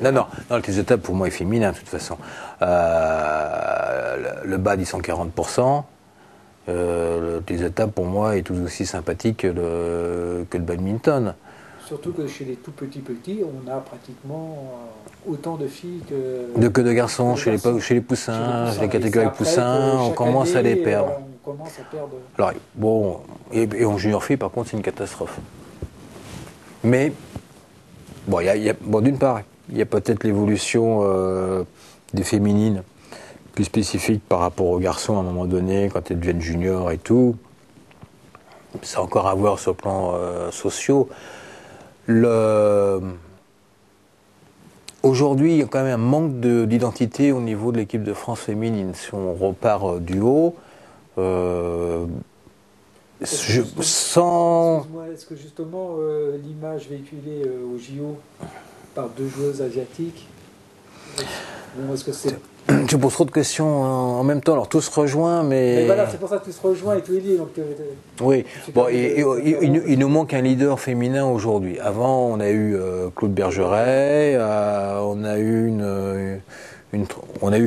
[SPEAKER 2] Non, le tennis de table pour moi est féminin de toute façon. Le bad ils sont 40%. Le tennis de table pour moi est tout aussi sympathique que le badminton.
[SPEAKER 3] Surtout que chez les tout petits, on a pratiquement autant de filles que
[SPEAKER 2] de garçons. Chez les poussins, les catégories poussins, on commence à les perdre.
[SPEAKER 3] On commence à perdre.
[SPEAKER 2] Alors, bon, et en junior fille, par contre, c'est une catastrophe. Mais, bon, d'une part, il y a peut-être l'évolution des féminines plus spécifique par rapport aux garçons à un moment donné, quand elles deviennent juniors et tout. Ça a encore à voir sur le plan social. Aujourd'hui, il y a quand même un manque d'identité au niveau de l'équipe de France féminine. Si on repart du haut,
[SPEAKER 3] Est-ce que justement l'image véhiculée au JO par deux joueuses asiatiques, est-ce que c'est...
[SPEAKER 2] Tu poses trop de questions en même temps, alors tout se rejoint, mais
[SPEAKER 3] voilà, c'est pour ça que tout se rejoint et tout est lié. Donc,
[SPEAKER 2] oui, bon, il nous manque un leader féminin aujourd'hui. Avant, on a eu Claude Bergeret, on a eu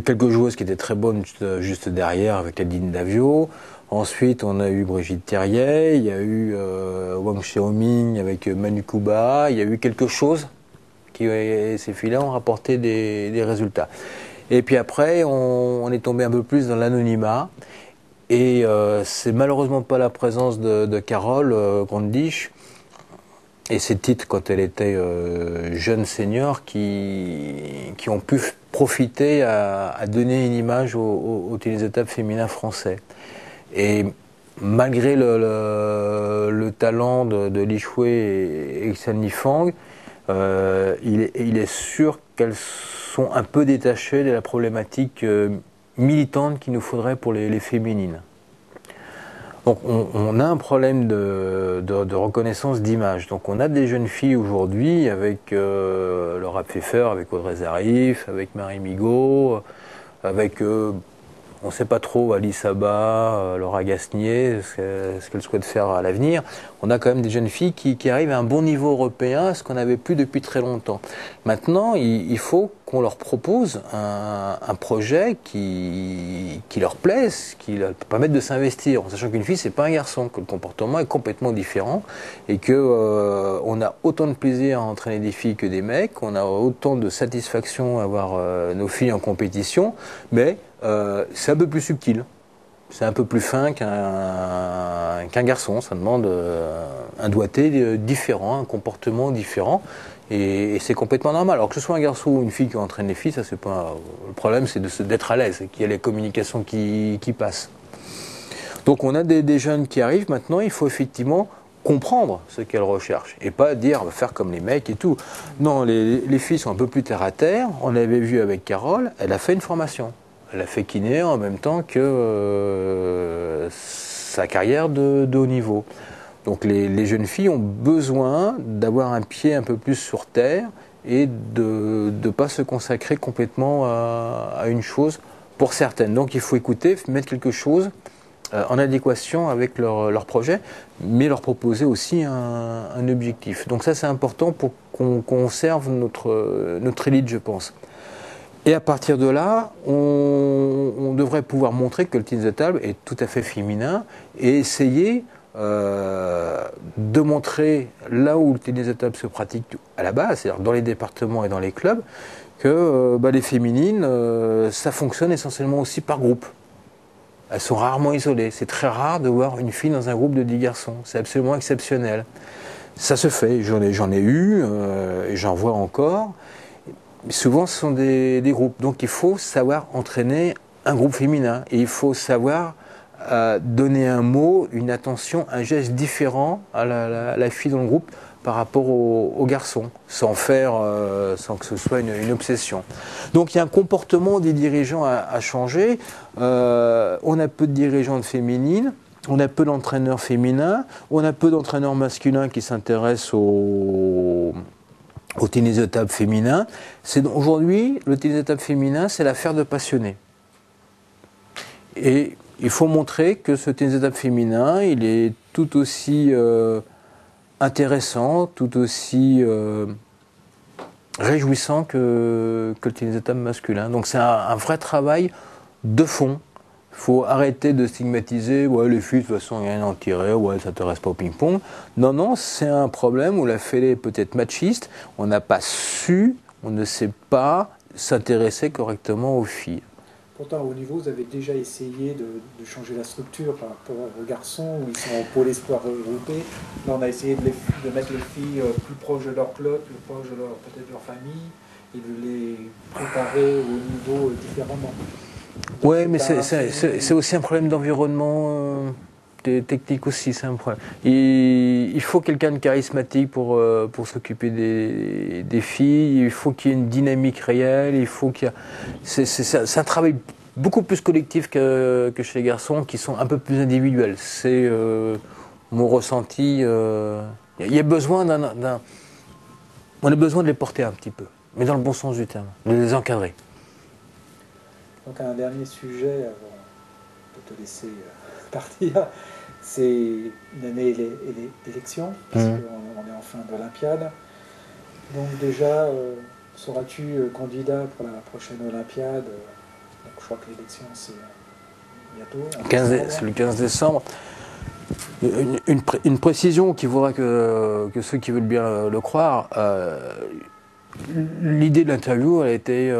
[SPEAKER 2] quelques joueuses qui étaient très bonnes juste derrière avec Nadine Davio. Ensuite, on a eu Brigitte Thériet, il y a eu Wang Xiaoming avec Manu Kuba, il y a eu quelque chose qui, ces filles-là ont rapporté des résultats. Et puis après, on est tombé un peu plus dans l'anonymat. Et c'est malheureusement pas la présence de Carole Grondich et ses titres quand elle était jeune senior qui ont pu profiter à donner une image au tennis de table féminin français. Et malgré le talent de Li Shui et Xian Yifang, il est sûr qu'elles sont un peu détachées de la problématique militante qu'il nous faudrait pour les féminines. Donc on a un problème de reconnaissance d'image. Donc on a des jeunes filles aujourd'hui avec Laura Pfeffer, avec Audrey Zarif, avec Marie Migaud, avec on ne sait pas trop, Alice Abba, Laura Gasnier, ce qu'elles souhaitent faire à l'avenir. On a quand même des jeunes filles qui arrivent à un bon niveau européen, ce qu'on n'avait plus depuis très longtemps. Maintenant, il faut qu'on leur propose un projet qui leur plaise, qui leur permette de s'investir, en sachant qu'une fille, c'est pas un garçon, que le comportement est complètement différent, et que on a autant de plaisir à entraîner des filles que des mecs, on a autant de satisfaction à voir nos filles en compétition, mais c'est un peu plus subtil, c'est un peu plus fin qu'un garçon, ça demande un doigté différent, un comportement différent, et c'est complètement normal. Alors que ce soit un garçon ou une fille qui entraîne les filles, ça c'est pas le problème, c'est d'être à l'aise, qu'il y ait les communications qui passent. Donc on a des jeunes qui arrivent maintenant, il faut effectivement comprendre ce qu'elles recherchent et pas dire faire comme les mecs et tout. Non, les filles sont un peu plus terre à terre. On avait vu avec Carole, elle a fait une formation. Elle a fait kiné en même temps que sa carrière de haut niveau. Donc les jeunes filles ont besoin d'avoir un pied un peu plus sur terre et de ne pas se consacrer complètement à une chose pour certaines. Donc il faut écouter, mettre quelque chose en adéquation avec leur projet, mais leur proposer aussi un objectif. Donc ça c'est important pour qu'on conserve notre élite, je pense. Et à partir de là, on devrait pouvoir montrer que le tennis de table est tout à fait féminin et essayer de montrer là où le tennis de table se pratique à la base, c'est-à-dire dans les départements et dans les clubs, que les féminines, ça fonctionne essentiellement aussi par groupe. Elles sont rarement isolées. C'est très rare de voir une fille dans un groupe de 10 garçons. C'est absolument exceptionnel. Ça se fait, j'en ai eu et j'en vois encore. Souvent, ce sont des groupes. Donc, il faut savoir entraîner un groupe féminin. Et il faut savoir donner un mot, une attention, un geste différent à la fille dans le groupe par rapport aux garçons, sans que ce soit une obsession. Donc, il y a un comportement des dirigeants à changer. On a peu de dirigeantes féminines. On a peu d'entraîneurs féminins. On a peu d'entraîneurs masculins qui s'intéressent au tennis de table féminin. Aujourd'hui, le tennis de table féminin, c'est l'affaire de passionnés. Et il faut montrer que ce tennis de table féminin, il est tout aussi intéressant, tout aussi réjouissant que le tennis de table masculin. Donc c'est un vrai travail de fond. Il faut arrêter de stigmatiser, ouais, les filles, de toute façon, il n'y a rien à en tirer, ouais, ça ne t'intéresse pas au ping-pong. Non, c'est un problème où la fédé est peut-être machiste, on n'a pas su, on ne sait pas s'intéresser correctement aux filles.
[SPEAKER 3] Pourtant, au niveau, vous avez déjà essayé de changer la structure par rapport aux garçons, où ils sont en pôle espoir regroupé. Là, on a essayé de mettre les filles plus proches de leur club, plus proches de peut-être leur famille, et de les préparer au niveau différemment.
[SPEAKER 2] Oui, mais c'est aussi un problème d'environnement technique aussi, c'est un problème. Il faut quelqu'un de charismatique pour s'occuper des filles, il faut qu'il y ait une dynamique réelle, il faut qu'il y ait... C'est un travail beaucoup plus collectif que chez les garçons qui sont un peu plus individuels. C'est mon ressenti. Il y a besoin on a besoin de les porter un petit peu, mais dans le bon sens du terme, de les encadrer.
[SPEAKER 3] Donc un dernier sujet avant de te laisser partir, c'est une année d'élection, puisqu'on est en fin d'Olympiade. Donc déjà, seras-tu candidat pour la prochaine Olympiade? Donc je crois que l'élection c'est bientôt.
[SPEAKER 2] C'est le 15 décembre. Une précision qui voudra que ceux qui veulent bien le croire. L'idée de l'interview, elle a été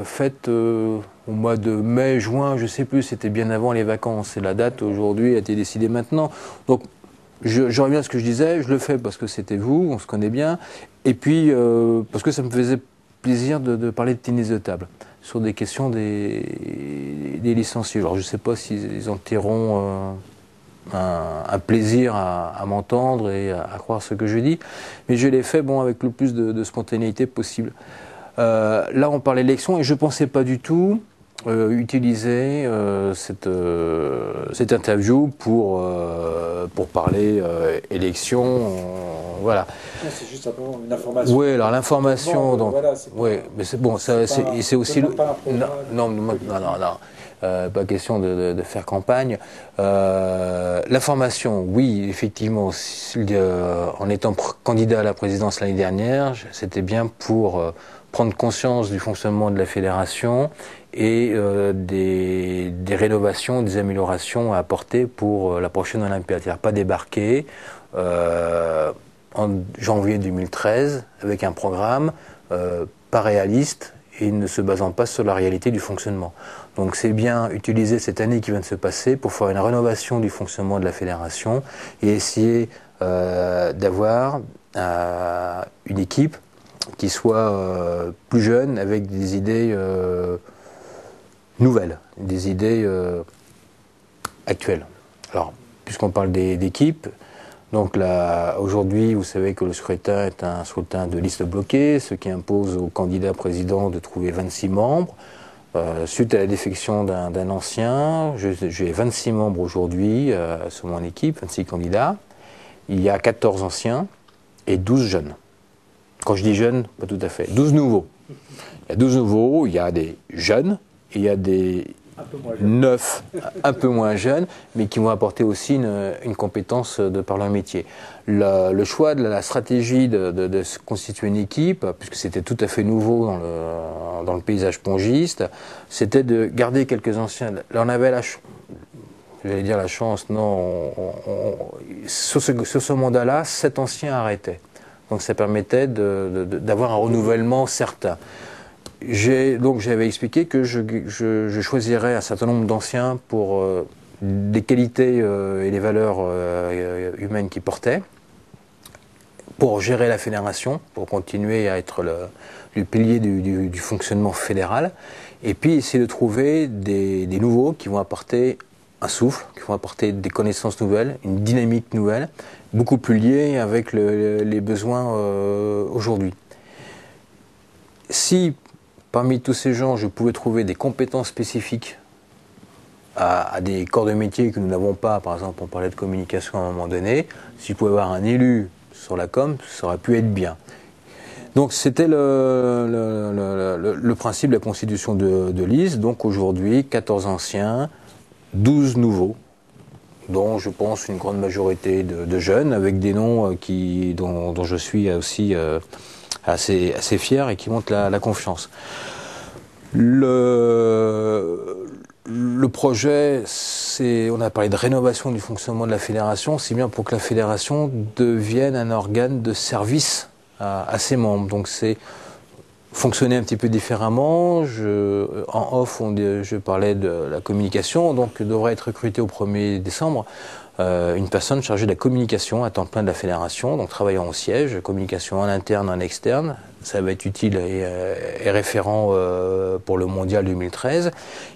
[SPEAKER 2] faite au mois de mai, juin, je ne sais plus, c'était bien avant les vacances. Et la date aujourd'hui a été décidée maintenant. Donc, je reviens à ce que je disais, je le fais parce que c'était vous, on se connaît bien, et puis parce que ça me faisait plaisir de parler de tennis de table, sur des questions des licenciés. Alors, je ne sais pas s'ils en tireront un plaisir à m'entendre et à croire ce que je dis, mais je l'ai fait avec le plus de spontanéité possible. Là, on parle élection et je ne pensais pas du tout utiliser cette interview pour parler élection. Voilà.
[SPEAKER 3] C'est juste une information.
[SPEAKER 2] Oui, alors l'information, donc,
[SPEAKER 3] voilà,
[SPEAKER 2] oui, mais c'est bon, c'est aussi le. Non, non. Pas question de faire campagne. L'information, oui, effectivement, en étant candidat à la présidence l'année dernière, c'était bien pour prendre conscience du fonctionnement de la fédération et des rénovations, des améliorations à apporter pour la prochaine Olympiade. C'est-à-dire pas débarquer en janvier 2013 avec un programme pas réaliste et ne se basant pas sur la réalité du fonctionnement. Donc c'est bien utiliser cette année qui vient de se passer pour faire une rénovation du fonctionnement de la fédération et essayer d'avoir une équipe qui soit plus jeune avec des idées nouvelles, des idées actuelles. Alors, puisqu'on parle d'équipe, donc là, aujourd'hui, vous savez que le scrutin est un scrutin de liste bloquée, ce qui impose au candidat président de trouver 26 membres. Suite à la défection d'un ancien, j'ai 26 membres aujourd'hui sur mon équipe, 26 candidats. Il y a 14 anciens et 12 jeunes. Quand je dis jeunes, pas tout à fait. 12 nouveaux. Il y a 12 nouveaux, il y a des jeunes, et il y a des 9 un peu moins jeunes, mais qui vont apporter aussi une compétence de par leur métier. Le choix de la stratégie de se constituer une équipe, puisque c'était tout à fait nouveau dans le paysage pongiste, c'était de garder quelques anciens. Là, on avait j'allais dire la chance, non. Sur ce mandat-là, 7 anciens arrêtaient. Donc ça permettait d'avoir un renouvellement certain. J'avais expliqué que je choisirais un certain nombre d'anciens pour les qualités et les valeurs humaines qu'ils portaient, pour gérer la fédération, pour continuer à être le pilier du fonctionnement fédéral, et puis essayer de trouver des nouveaux qui vont apporter un souffle, qui vont apporter des connaissances nouvelles, une dynamique nouvelle, beaucoup plus liée avec les besoins aujourd'hui. Si parmi tous ces gens, je pouvais trouver des compétences spécifiques à des corps de métier que nous n'avons pas, par exemple, on parlait de communication à un moment donné, si je pouvais avoir un élu sur la com, ça aurait pu être bien. Donc c'était le principe de la constitution de l'IS. Donc aujourd'hui, 14 anciens, 12 nouveaux, dont je pense une grande majorité de jeunes, avec des noms dont je suis aussi assez fier et qui montrent la confiance. Le projet, on a parlé de rénovation du fonctionnement de la fédération, c'est bien pour que la fédération devienne un organe de service à ses membres. Donc c'est fonctionner un petit peu différemment. En off, je parlais de la communication, donc devrait être recruté au 1er décembre une personne chargée de la communication à temps plein de la fédération, donc travaillant au siège, communication en interne, en externe. Ça va être utile et référent pour le mondial 2013,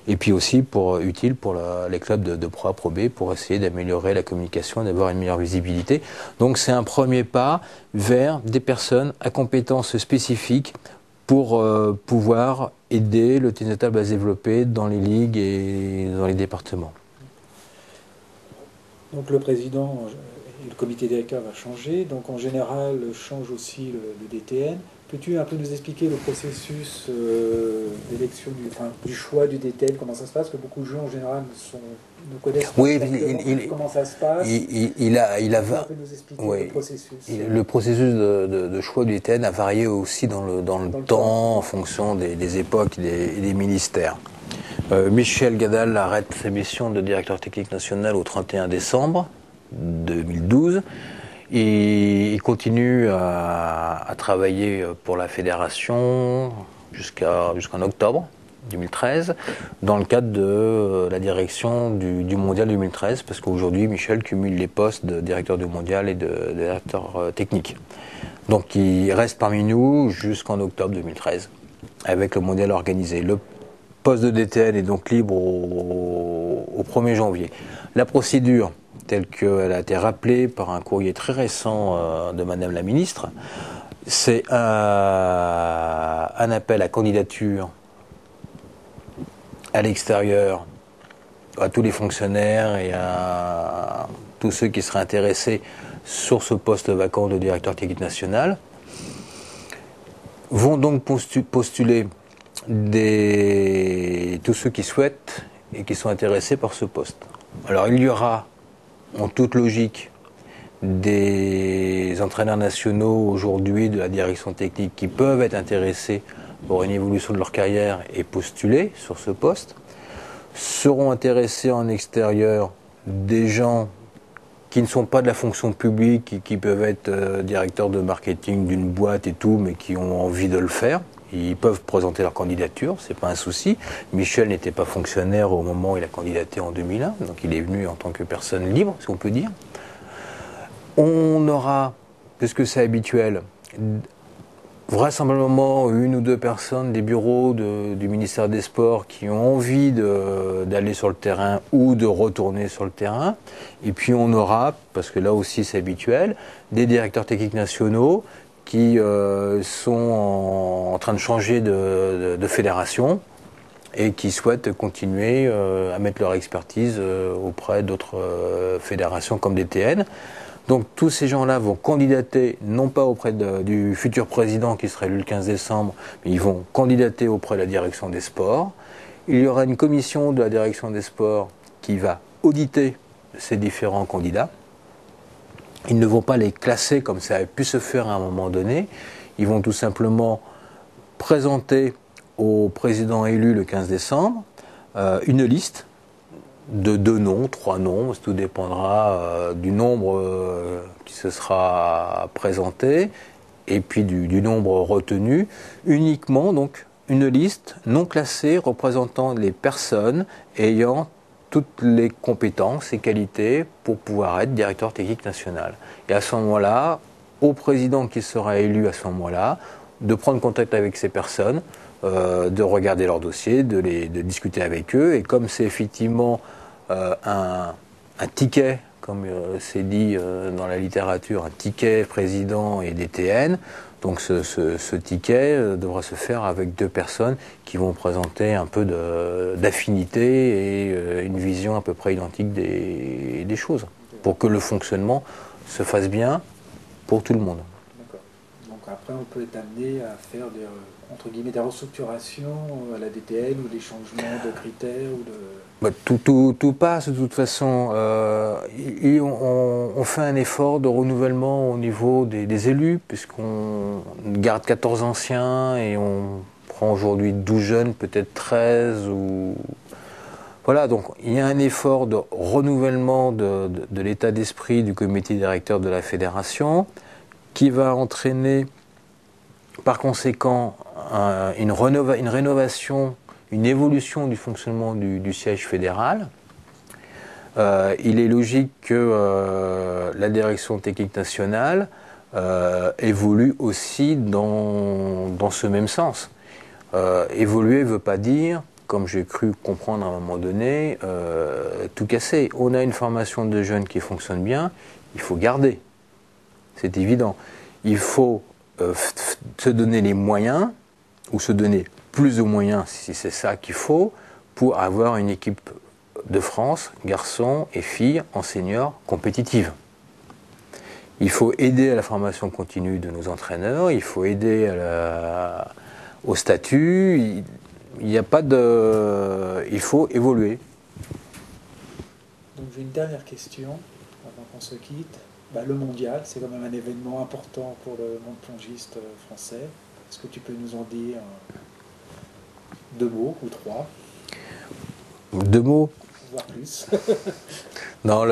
[SPEAKER 2] et puis aussi utile pour les clubs de Pro A, Pro B, pour essayer d'améliorer la communication et d'avoir une meilleure visibilité. Donc c'est un premier pas vers des personnes à compétences spécifiques pour pouvoir aider le tennis de table à se développer dans les ligues et dans les départements.
[SPEAKER 3] Donc le président et le comité directeur va changer, donc en général change aussi le DTN. Peux-tu un peu nous expliquer le processus d'élection, du choix du DTN, comment ça se passe? Parce que beaucoup de gens en général ne connaissent pas comment ça se passe.
[SPEAKER 2] Il a
[SPEAKER 3] un peu nous expliquer le processus.
[SPEAKER 2] Le processus de choix du DTN a varié aussi dans le temps, en fonction des époques et des ministères. Michel Gadal arrête sa mission de directeur technique national au 31 décembre 2012. Il continue à travailler pour la fédération jusqu'en octobre 2013, dans le cadre de la direction du Mondial 2013, parce qu'aujourd'hui, Michel cumule les postes de directeur du Mondial et de directeur technique. Donc il reste parmi nous jusqu'en octobre 2013, avec le Mondial organisé. Le poste de DTN est donc libre au 1er janvier. La procédure, telle qu'elle a été rappelée par un courrier très récent de Madame la Ministre, c'est un appel à candidature à l'extérieur, à tous les fonctionnaires et à tous ceux qui seraient intéressés sur ce poste vacant de directeur technique national, vont donc postuler tous ceux qui souhaitent et qui sont intéressés par ce poste. Alors il y aura, en toute logique, des entraîneurs nationaux aujourd'hui de la direction technique qui peuvent être intéressés pour une évolution de leur carrière et postuler sur ce poste. Seront intéressés en extérieur des gens qui ne sont pas de la fonction publique et qui peuvent être directeurs de marketing d'une boîte et tout, mais qui ont envie de le faire. Ils peuvent présenter leur candidature, c'est pas un souci. Michel n'était pas fonctionnaire au moment où il a candidaté en 2001, donc il est venu en tant que personne libre, si on peut dire. On aura, puisque c'est habituel, vraisemblablement une ou deux personnes des bureaux du ministère des Sports qui ont envie d'aller sur le terrain ou de retourner sur le terrain. Et puis on aura, parce que là aussi c'est habituel, des directeurs techniques nationaux qui sont en train de changer de fédération et qui souhaitent continuer à mettre leur expertise auprès d'autres fédérations comme DTN. Donc tous ces gens-là vont candidater, non pas auprès du futur président qui serait élu le 15 décembre, mais ils vont candidater auprès de la direction des sports. Il y aura une commission de la direction des sports qui va auditer ces différents candidats. Ils ne vont pas les classer comme ça a pu se faire à un moment donné. Ils vont tout simplement présenter au président élu le 15 décembre une liste de 2 noms, 3 noms, tout dépendra du nombre qui se sera présenté et puis du nombre retenu, uniquement donc une liste non classée représentant les personnes ayant toutes les compétences et qualités pour pouvoir être directeur technique national. Et à ce moment-là, au président qui sera élu à ce moment-là, de prendre contact avec ces personnes, de regarder leur dossier, de discuter avec eux, et comme c'est effectivement un ticket, comme c'est dit dans la littérature, un ticket président et DTN. Donc ce ticket devra se faire avec 2 personnes qui vont présenter un peu d'affinité et une vision à peu près identique des choses, pour que le fonctionnement se fasse bien pour tout le monde.
[SPEAKER 3] D'accord. Donc après on peut être amené à faire entre guillemets des restructurations à la DTN ou des changements de critères ou de...
[SPEAKER 2] Bah, tout passe de toute façon. On fait un effort de renouvellement au niveau des élus, puisqu'on garde 14 anciens et on prend aujourd'hui 12 jeunes, peut-être 13. Voilà, donc il y a un effort de renouvellement de l'état d'esprit du comité directeur de la fédération qui va entraîner par conséquent une rénovation, une évolution du fonctionnement du siège fédéral. Il est logique que la direction technique nationale évolue aussi dans ce même sens. Évoluer ne veut pas dire, comme j'ai cru comprendre à un moment donné, tout casser. On a une formation de jeunes qui fonctionne bien, il faut garder. C'est évident. Il faut se donner les moyens, ou se donner plus de moyens, si c'est ça qu'il faut, pour avoir une équipe de France, garçons et filles, en seniors, compétitive. Il faut aider à la formation continue de nos entraîneurs, il faut aider au statut, il n'y a pas de... il faut évoluer.
[SPEAKER 3] Donc j'ai une dernière question, avant qu'on se quitte. Le mondial, c'est quand même un événement important pour le monde plongiste français. Est-ce que tu peux nous en dire 2 mots ou 3?
[SPEAKER 2] 2 mots?
[SPEAKER 3] Voire plus.
[SPEAKER 2] Non,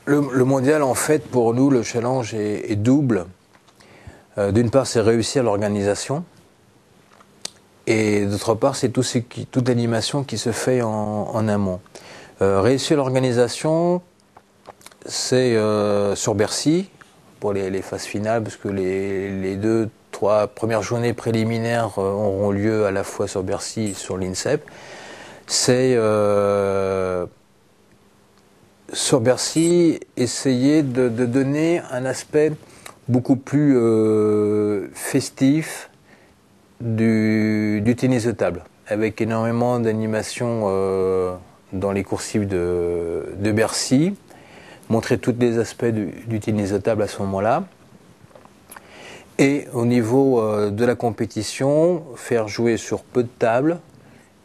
[SPEAKER 2] Le mondial, en fait, pour nous, le challenge est double. D'une part, c'est réussir l'organisation. Et d'autre part, c'est toute l'animation qui se fait en amont. Réussir l'organisation, c'est sur Bercy, pour les phases finales, parce que les 2-3 premières journées préliminaires auront lieu à la fois sur Bercy et sur l'INSEP. C'est sur Bercy essayer de donner un aspect beaucoup plus festif du tennis de table, avec énormément d'animation dans les coursives de Bercy, montrer tous les aspects du tennis de table à ce moment-là. Et au niveau de la compétition, faire jouer sur peu de tables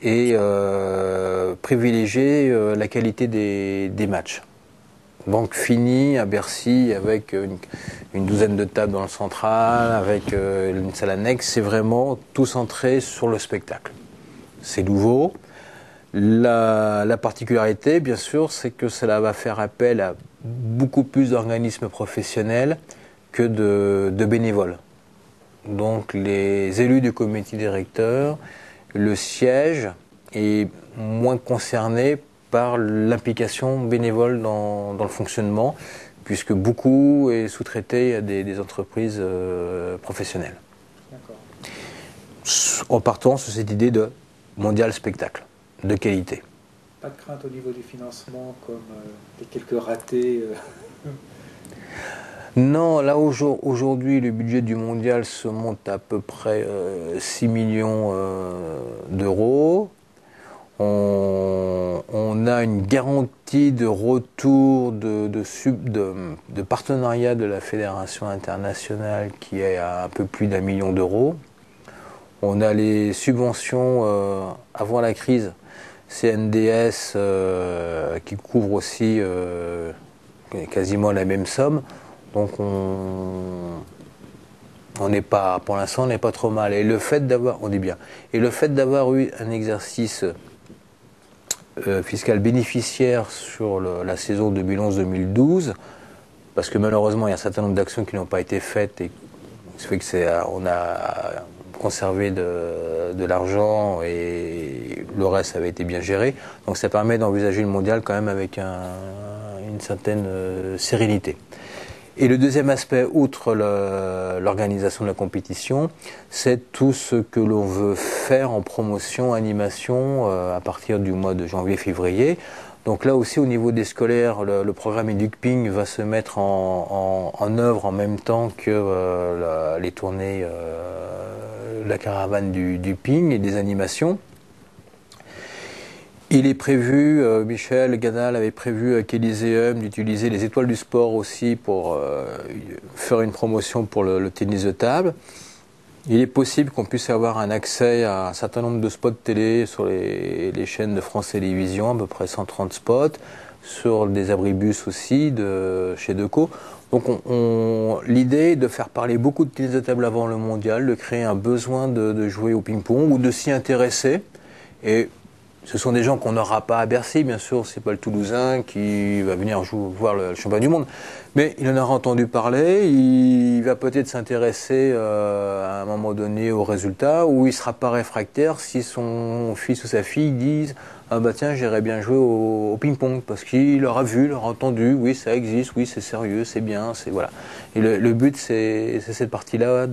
[SPEAKER 2] et privilégier la qualité des matchs. Donc fini à Bercy avec une douzaine de tables dans le central, avec une salle annexe, c'est vraiment tout centré sur le spectacle. C'est nouveau. La particularité, bien sûr, c'est que cela va faire appel à beaucoup plus d'organismes professionnels que de bénévoles. Donc les élus du comité directeur, le siège est moins concerné par l'implication bénévole dans le fonctionnement, puisque beaucoup est sous-traité à des entreprises professionnelles. En partant sur cette idée de mondial spectacle, de qualité.
[SPEAKER 3] Pas de crainte au niveau du financement, comme des quelques ratés
[SPEAKER 2] Non, là aujourd'hui le budget du mondial se monte à peu près 6 millions d'euros. On a une garantie de retour de partenariat de la Fédération internationale qui est à un peu plus d'1 million d'euros. On a les subventions avant la crise CNDS qui couvrent aussi quasiment la même somme. Donc on n'est pas, pour l'instant, on n'est pas trop mal. Et le fait d'avoir, on est bien. Et le fait d'avoir eu un exercice fiscal bénéficiaire sur la saison 2011-2012, parce que malheureusement il y a un certain nombre d'actions qui n'ont pas été faites et ça fait que on a conservé de l'argent et le reste avait été bien géré. Donc ça permet d'envisager le mondial quand même avec une certaine sérénité. Et le deuxième aspect, outre l'organisation de la compétition, c'est tout ce que l'on veut faire en promotion, animation à partir du mois de janvier-février. Donc là aussi, au niveau des scolaires, le programme EducPing va se mettre en œuvre en même temps que les tournées, la caravane du ping et des animations. Il est prévu, Michel Ganal avait prévu avec Elyséeum d'utiliser les étoiles du sport aussi pour faire une promotion pour le tennis de table. Il est possible qu'on puisse avoir un accès à un certain nombre de spots télé sur les chaînes de France Télévisions, à peu près 130 spots, sur des abribus aussi chez Deco. Donc l'idée est de faire parler beaucoup de tennis de table avant le mondial, de créer un besoin de jouer au ping-pong ou de s'y intéresser. Et ce sont des gens qu'on n'aura pas à Bercy, bien sûr, c'est pas le Toulousain qui va venir voir le championnat du monde, mais il en aura entendu parler, il va peut-être s'intéresser à un moment donné aux résultats, ou il sera pas réfractaire si son fils ou sa fille disent « Ah bah tiens, j'irais bien jouer au ping-pong », parce qu'il aura vu, il aura entendu, oui ça existe, oui c'est sérieux, c'est bien, c'est voilà. Et le but c'est cette partie-là,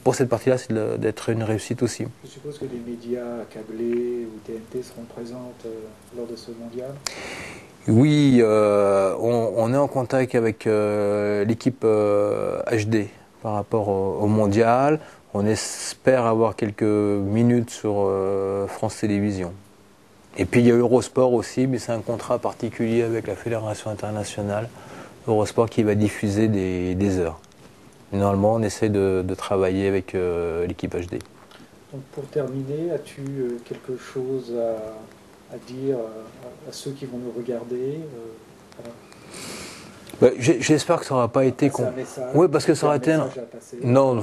[SPEAKER 2] pour cette partie-là, c'est d'être une réussite aussi.
[SPEAKER 3] Je suppose que les médias câblés ou TNT seront présents lors de ce mondial.
[SPEAKER 2] Oui, on est en contact avec l'équipe HD par rapport au mondial. On espère avoir quelques minutes sur France Télévisions. Et puis il y a Eurosport aussi, mais c'est un contrat particulier avec la Fédération internationale. Eurosport qui va diffuser des heures. Normalement, on essaie de travailler avec l'équipe HD.
[SPEAKER 3] Donc pour terminer, as-tu quelque chose à dire à ceux qui vont nous regarder
[SPEAKER 2] Bah, j'espère que ça n'aura pas été
[SPEAKER 3] un message.
[SPEAKER 2] Oui, parce que ça aurait été non,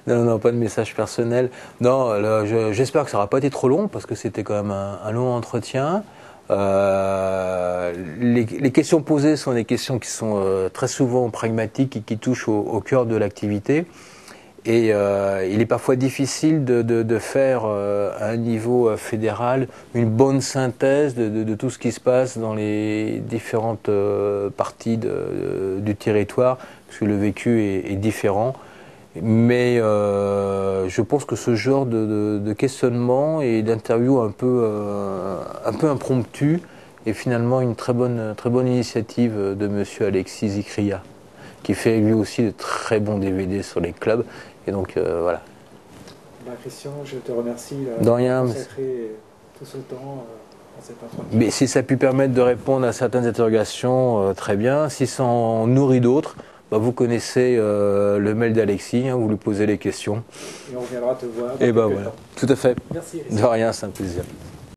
[SPEAKER 2] non, pas de message personnel. Non, j'espère que ça n'aura pas été trop long parce que c'était quand même un long entretien. Les questions posées sont des questions qui sont très souvent pragmatiques et qui touchent au cœur de l'activité. Et il est parfois difficile de faire à un niveau fédéral une bonne synthèse de tout ce qui se passe dans les différentes parties du territoire, parce que le vécu est différent. Mais je pense que ce genre de questionnement et d'interview un peu impromptu est finalement une très bonne initiative de monsieur Alexis Zikria, qui fait lui aussi de très bons DVD sur les clubs. Et donc voilà.
[SPEAKER 3] Christian, je te remercie
[SPEAKER 2] de rien,
[SPEAKER 3] consacrer tout ce temps à cette entretien.
[SPEAKER 2] Mais si ça a pu permettre de répondre à certaines interrogations, très bien. Si ça en nourrit d'autres, vous connaissez le mail d'Alexis, vous lui posez les questions.
[SPEAKER 3] Et on viendra te voir.
[SPEAKER 2] Et voilà, tout à fait.
[SPEAKER 3] Merci.
[SPEAKER 2] De rien, c'est un plaisir.